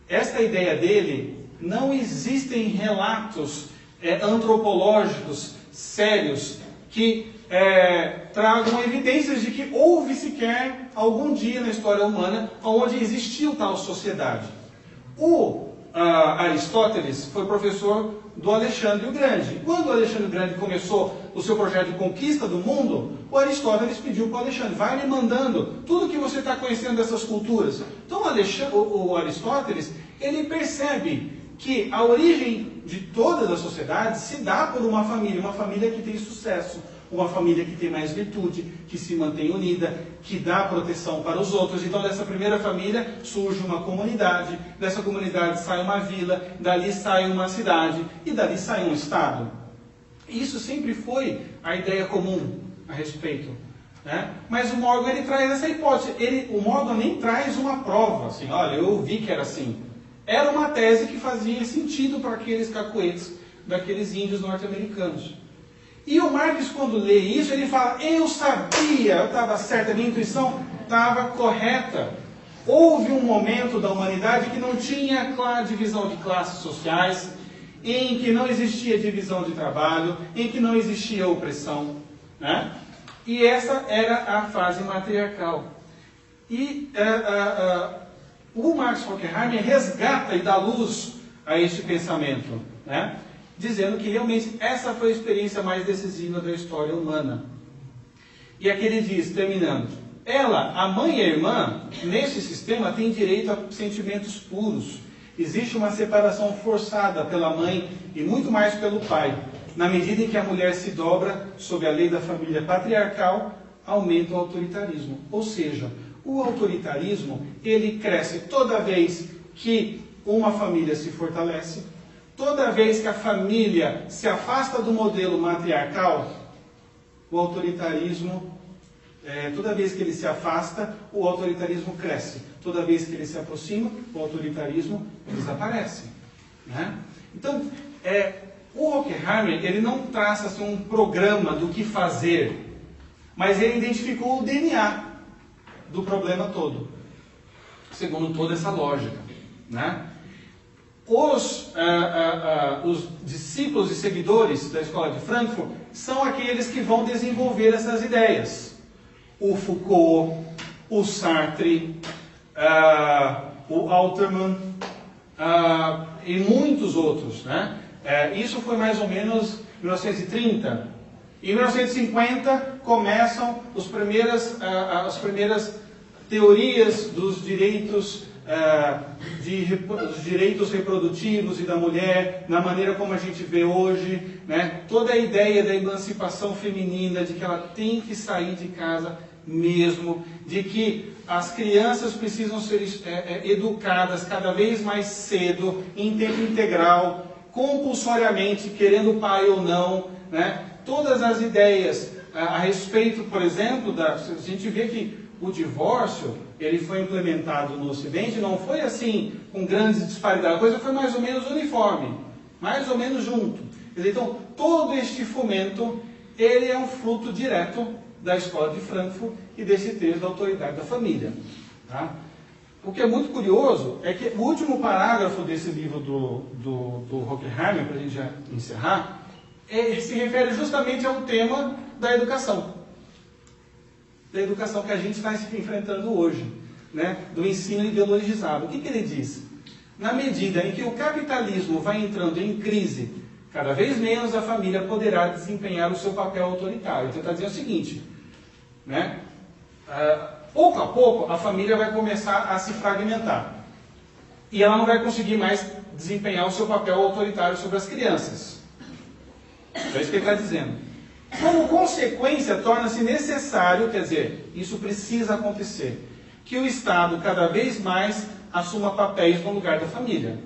Esta ideia dele, não existem relatos antropológicos sérios que tragam evidências de que houve sequer algum dia na história humana onde existiu tal sociedade. O Aristóteles foi professor do Alexandre o Grande. Quando o Alexandre o Grande começou o seu projeto de conquista do mundo, o Aristóteles pediu para o Alexandre: vai me mandando tudo que você está conhecendo dessas culturas. Então o Aristóteles, ele percebe que a origem de todas as sociedades se dá por uma família que tem sucesso, uma família que tem mais virtude, que se mantém unida, que dá proteção para os outros. Então dessa primeira família surge uma comunidade, dessa comunidade sai uma vila, dali sai uma cidade e dali sai um estado. Isso sempre foi a ideia comum a respeito. Né? Mas o Morgan ele traz essa hipótese. O Morgan nem traz uma prova, assim, olha, eu vi que era assim. Era uma tese que fazia sentido para aqueles cacuetes daqueles índios norte-americanos. E o Marx, quando lê isso, ele fala: eu sabia, eu estava certo, a minha intuição estava correta. Houve um momento da humanidade que não tinha clara divisão de classes sociais, em que não existia divisão de trabalho, em que não existia opressão. Né? E essa era a fase matriarcal. E o Max Horkheimer resgata e dá luz a este pensamento, né? Dizendo que realmente essa foi a experiência mais decisiva da história humana. E aqui ele diz, terminando: ela, a mãe e a irmã, nesse sistema, têm direito a sentimentos puros. Existe uma separação forçada pela mãe e muito mais pelo pai. Na medida em que a mulher se dobra sob a lei da família patriarcal, aumenta o autoritarismo. Ou seja, o autoritarismo, ele cresce toda vez que uma família se fortalece, toda vez que a família se afasta do modelo matriarcal, o autoritarismo, toda vez que ele se afasta, o autoritarismo cresce. Toda vez que ele se aproxima, o autoritarismo desaparece. Né? Então, o Horkheimer, ele não traça assim, um programa do que fazer, mas ele identificou o DNA do problema todo, segundo toda essa lógica. Né? Os discípulos e seguidores da Escola de Frankfurt são aqueles que vão desenvolver essas ideias. O Foucault, o Sartre, o Alterman e muitos outros. Né? Isso foi mais ou menos 1930. Em 1950 começam as primeiras teorias dos direitos reprodutivos e da mulher, na maneira como a gente vê hoje, né? Toda a ideia da emancipação feminina, de que ela tem que sair de casa mesmo, de que as crianças precisam ser educadas cada vez mais cedo, em tempo integral, compulsoriamente, querendo o pai ou não, né? Todas as ideias a respeito, por exemplo, a gente vê que o divórcio, ele foi implementado no Ocidente, não foi assim, com grandes disparidades, a coisa foi mais ou menos uniforme, mais ou menos junto. Então, todo este fomento, ele é um fruto direto da escola de Frankfurt e desse texto da autoridade da família. Tá? O que é muito curioso é que o último parágrafo desse livro do Horkheimer, para a gente já encerrar, se refere justamente ao tema da educação. Da educação que a gente está enfrentando hoje, né? Do ensino ideologizado. O que ele diz? Na medida em que o capitalismo vai entrando em crise, cada vez menos a família poderá desempenhar o seu papel autoritário. Então, está dizendo o seguinte, né? Pouco a pouco, a família vai começar a se fragmentar. E ela não vai conseguir mais desempenhar o seu papel autoritário sobre as crianças. É isso que ele está dizendo. Como consequência, torna-se necessário, quer dizer, isso precisa acontecer, que o Estado cada vez mais assuma papéis no lugar da família.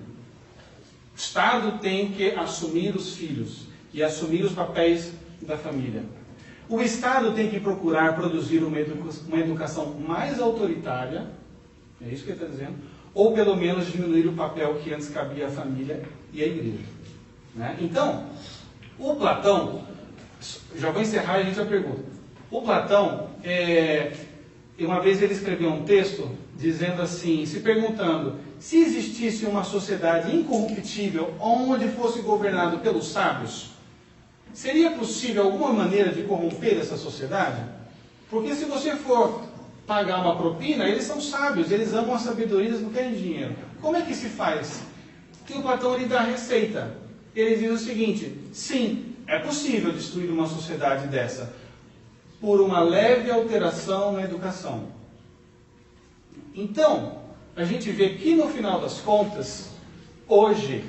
O Estado tem que assumir os filhos e assumir os papéis da família. O Estado tem que procurar produzir uma educação mais autoritária, é isso que ele está dizendo, ou pelo menos diminuir o papel que antes cabia à família e à igreja. Né? Então, o Platão, já vou encerrar e a gente já pergunta. O Platão, uma vez ele escreveu um texto dizendo assim, se perguntando, se existisse uma sociedade incorruptível onde fosse governado pelos sábios, seria possível alguma maneira de corromper essa sociedade? Porque se você for pagar uma propina, eles são sábios, eles amam a sabedoria, eles não querem dinheiro. Como é que se faz? E o Platão ele dá a receita. Ele diz o seguinte, sim, é possível destruir uma sociedade dessa por uma leve alteração na educação. Então, a gente vê que no final das contas, hoje,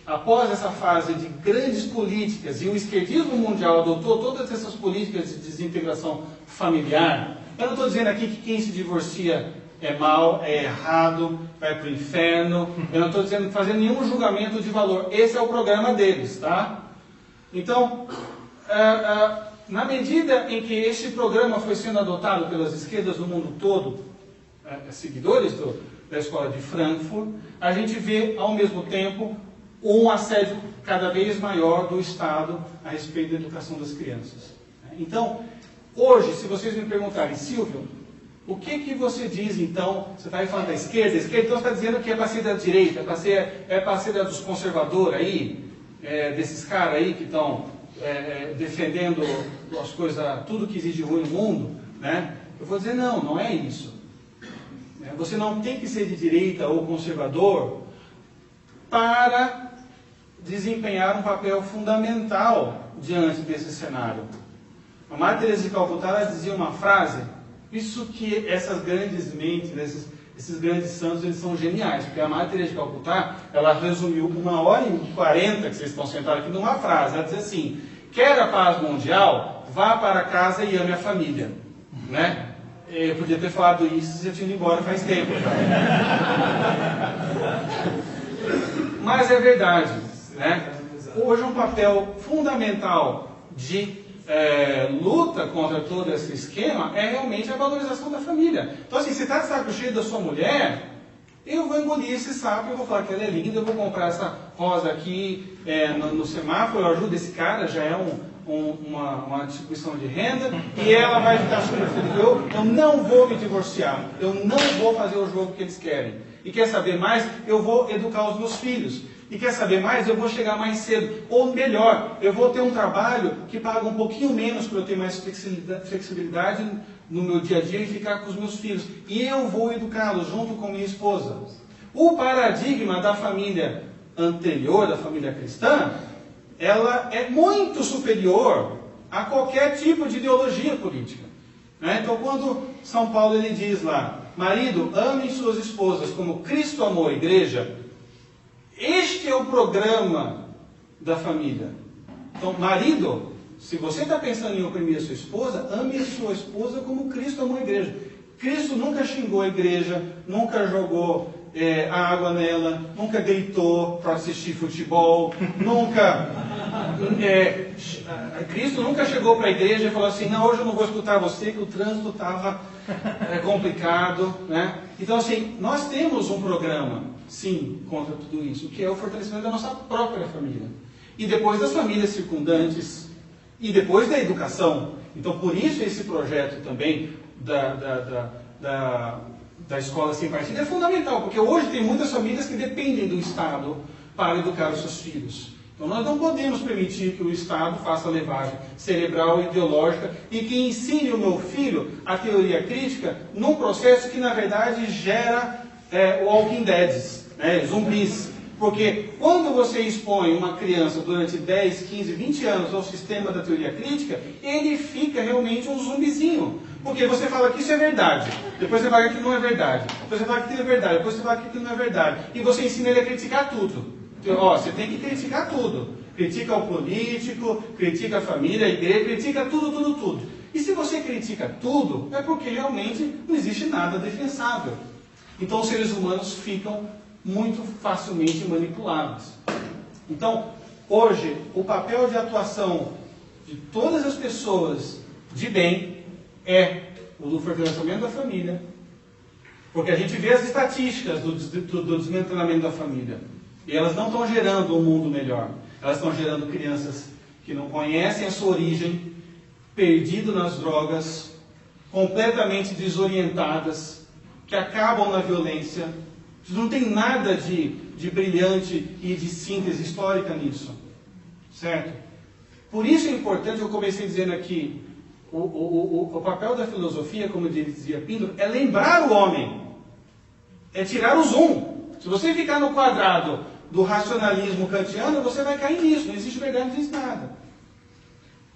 após essa fase de grandes políticas, e o esquerdismo mundial adotou todas essas políticas de desintegração familiar, eu não estou dizendo aqui que quem se divorcia é mal, é errado, vai para o inferno, eu não estou fazendo nenhum julgamento de valor, esse é o programa deles, tá? Então, na medida em que esse programa foi sendo adotado pelas esquerdas do mundo todo, seguidores da escola de Frankfurt, a gente vê, ao mesmo tempo, um assédio cada vez maior do Estado a respeito da educação das crianças. Então, hoje, se vocês me perguntarem, Silvio, o que você diz, então, você está aí falando da esquerda, então você está dizendo que é para ser da direita, é para ser dos conservadores aí, desses caras aí que estão defendendo as coisas, tudo que existe de ruim no mundo, né? Eu vou dizer, não é isso. Você não tem que ser de direita ou conservador para desempenhar um papel fundamental diante desse cenário. A Madre Teresa de Calcutá ela dizia uma frase, isso que essas grandes mentes, esses grandes santos, eles são geniais, porque a Madre Teresa de Calcutá, ela resumiu 1h40 que vocês estão sentados aqui numa frase, ela diz assim, quer a paz mundial, vá para casa e ame a família, né? Eu podia ter falado isso se eu tinha ido embora faz tempo já. Mas é verdade, né? Hoje um papel fundamental de luta contra todo esse esquema é realmente a valorização da família. Então assim, você está de saco cheio da sua mulher, eu vou engolir esse sapo, eu vou falar que ela é linda, eu vou comprar essa rosa aqui no semáforo, eu ajudo esse cara, já é uma distribuição de renda, e ela vai ficar super feliz. Eu não vou me divorciar, eu não vou fazer o jogo que eles querem. E quer saber mais? Eu vou educar os meus filhos. E quer saber mais? Eu vou chegar mais cedo. Ou melhor, eu vou ter um trabalho que paga um pouquinho menos para eu ter mais flexibilidade no meu dia a dia e ficar com os meus filhos. E eu vou educá-los junto com minha esposa. O paradigma da família anterior, da família cristã, ela é muito superior a qualquer tipo de ideologia política. Né? Então, quando São Paulo ele diz lá, marido, amem suas esposas como Cristo amou a igreja, este é o programa da família. Então, marido, se você está pensando em oprimir a sua esposa, ame a sua esposa como Cristo amou a igreja. Cristo nunca xingou a igreja, nunca jogou a água nela, nunca gritou para assistir futebol, nunca... Cristo nunca chegou para a igreja e falou assim, não, hoje eu não vou escutar você, que o trânsito estava complicado, né? Então, assim, nós temos um programa, sim, contra tudo isso, que é o fortalecimento da nossa própria família. E depois das famílias circundantes, e depois da educação. Então, por isso esse projeto também da escola sem partido é fundamental, porque hoje tem muitas famílias que dependem do Estado para educar os seus filhos. Então nós não podemos permitir que o Estado faça levagem cerebral e ideológica e que ensine o meu filho a teoria crítica num processo que na verdade gera walking deads, né, zumbis. Porque quando você expõe uma criança durante 10, 15, 20 anos ao sistema da teoria crítica, ele fica realmente um zumbizinho. Porque você fala que isso é verdade, depois você fala que não é verdade, depois você fala que aquilo é verdade, depois você fala que aquilo não é verdade. E você ensina ele a criticar tudo. Então, você tem que criticar tudo. Critica o político, critica a família, a igreja, critica tudo. E se você critica tudo, é porque realmente não existe nada defensável. Então os seres humanos ficam muito facilmente manipuláveis. Então, hoje, o papel de atuação de todas as pessoas de bem é o do fortalecimento da família. Porque a gente vê as estatísticas do desmantelamento da família. E elas não estão gerando um mundo melhor. Elas estão gerando crianças que não conhecem a sua origem, perdidas nas drogas, completamente desorientadas, que acabam na violência. Não tem nada de brilhante e de síntese histórica nisso. Certo? Por isso é importante, eu comecei dizendo aqui, o papel da filosofia, como dizia Pindaro, é lembrar o homem. É tirar o zoom. Se você ficar no quadrado do racionalismo kantiano, você vai cair nisso. Não existe verdade, não existe nada.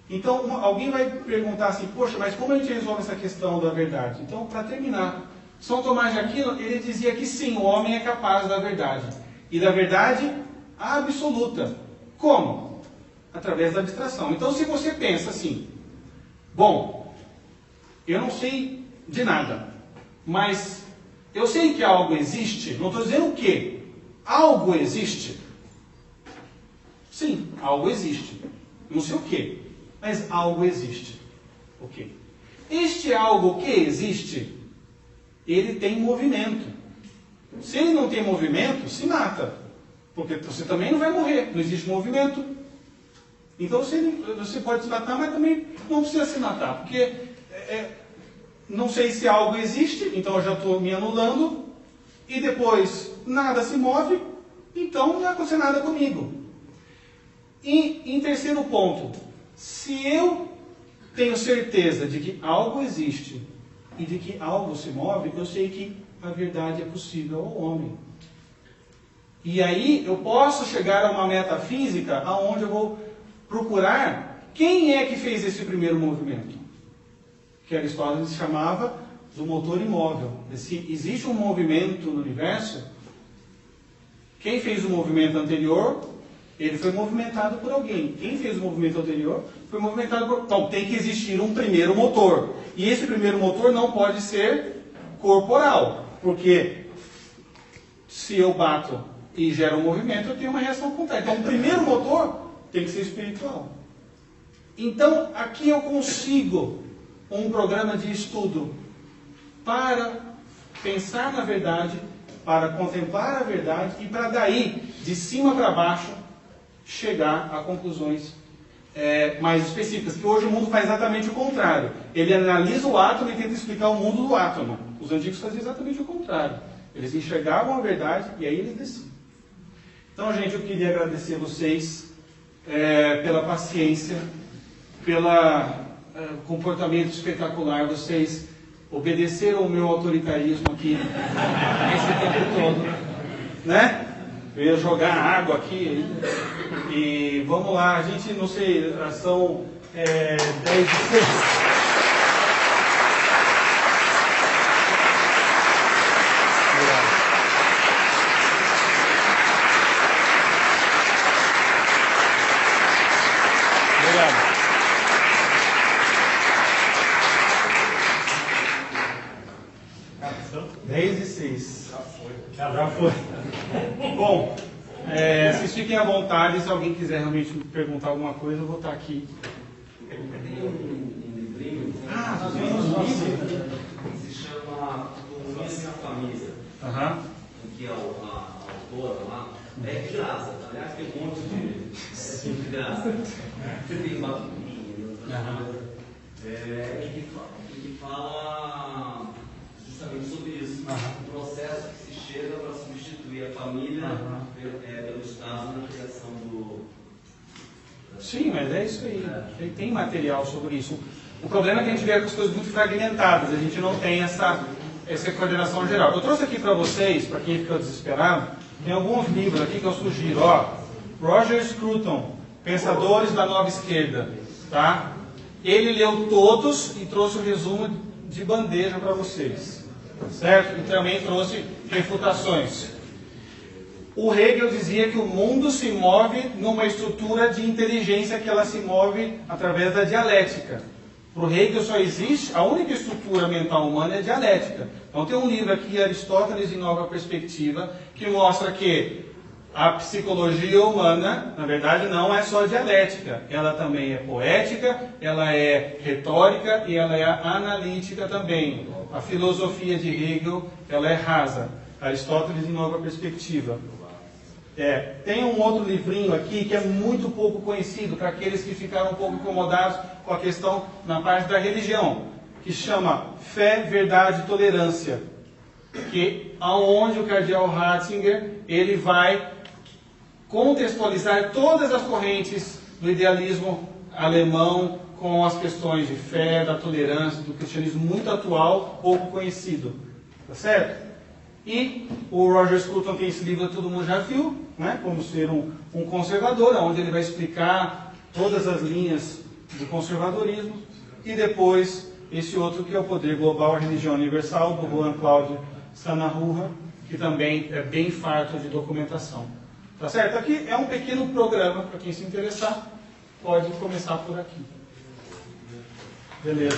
Então, alguém vai perguntar assim, poxa, mas como a gente resolve essa questão da verdade? Então, para terminar, São Tomás de Aquino, ele dizia que sim, o homem é capaz da verdade. E da verdade absoluta. Como? Através da abstração. Então, se você pensa assim, bom, eu não sei de nada, mas eu sei que algo existe, não estou dizendo o quê? Algo existe? Sim, algo existe. Não sei o quê, mas algo existe. Ok. Este algo que existe, ele tem movimento. Se ele não tem movimento, se mata. Porque você também não vai morrer, não existe movimento. Então você pode se matar, mas também não precisa se matar. Porque não sei se algo existe, então eu já estou me anulando. E depois nada se move, então não vai acontecer nada comigo. E em terceiro ponto, se eu tenho certeza de que algo existe e de que algo se move, eu sei que a verdade é possível ao homem. E aí eu posso chegar a uma metafísica aonde eu vou procurar quem é que fez esse primeiro movimento. Que Aristóteles chamava do motor imóvel. Se existe um movimento no universo, quem fez o movimento anterior, ele foi movimentado por alguém. Quem fez o movimento anterior foi movimentado por... Então, tem que existir um primeiro motor. E esse primeiro motor não pode ser corporal. Porque se eu bato e gero um movimento, eu tenho uma reação contrária. Então, o primeiro motor tem que ser espiritual. Então, aqui eu consigo um programa de estudo para pensar na verdade, para contemplar a verdade e para daí, de cima para baixo, chegar a conclusões mais específicas. Que hoje o mundo faz exatamente o contrário. Ele analisa o átomo e tenta explicar o mundo do átomo. Os antigos faziam exatamente o contrário. Eles enxergavam a verdade e aí eles desciam. Então, gente, eu queria agradecer vocês pela paciência, pelo comportamento espetacular. Vocês obedeceram ao meu autoritarismo aqui esse tempo todo, né? Eu ia jogar água aqui e vamos lá, a gente, não sei, são 10h06. Já foi. Bom, vocês fiquem à vontade, se alguém quiser realmente me perguntar alguma coisa, eu vou estar aqui. Tem um livrinho que se chama Comunismo na Família, em que a autora lá é de graça. Aliás, tem um monte de graça. Tem batutinha, que fala justamente sobre isso. O processo que se chega para substituir a família pelo Estado na criação do... Sim, mas é isso aí. Tem material sobre isso. O problema é que a gente vê as coisas muito fragmentadas, a gente não tem essa coordenação geral. Eu trouxe aqui para vocês, para quem ficou desesperado, tem alguns livros aqui que eu sugiro. Roger Scruton, Pensadores da Nova Esquerda. Tá? Ele leu todos e trouxe o resumo de bandeja para vocês. Certo? E também trouxe refutações. O Hegel dizia que o mundo se move numa estrutura de inteligência que ela se move através da dialética. Para o Hegel só existe, a única estrutura mental humana é a dialética. Então tem um livro aqui, Aristóteles em Nova Perspectiva, que mostra que a psicologia humana, na verdade, não é só dialética. Ela também é poética, ela é retórica e ela é analítica também. A filosofia de Hegel, ela é rasa. Aristóteles em Nova Perspectiva. Tem um outro livrinho aqui que é muito pouco conhecido para aqueles que ficaram um pouco incomodados com a questão na parte da religião, que chama Fé, Verdade e Tolerância, que aonde o cardeal Ratzinger ele vai contextualizar todas as correntes do idealismo alemão com as questões de fé, da tolerância, do cristianismo muito atual, pouco conhecido, tá certo? E o Roger Scruton tem esse livro que todo mundo já viu, né? Como ser um conservador, onde ele vai explicar todas as linhas do conservadorismo. E depois, esse outro que é o Poder Global, a Religião Universal, do Juan Cláudio Sanahurra, que também é bem farto de documentação. Tá certo? Aqui é um pequeno programa, para quem se interessar, pode começar por aqui. Beleza.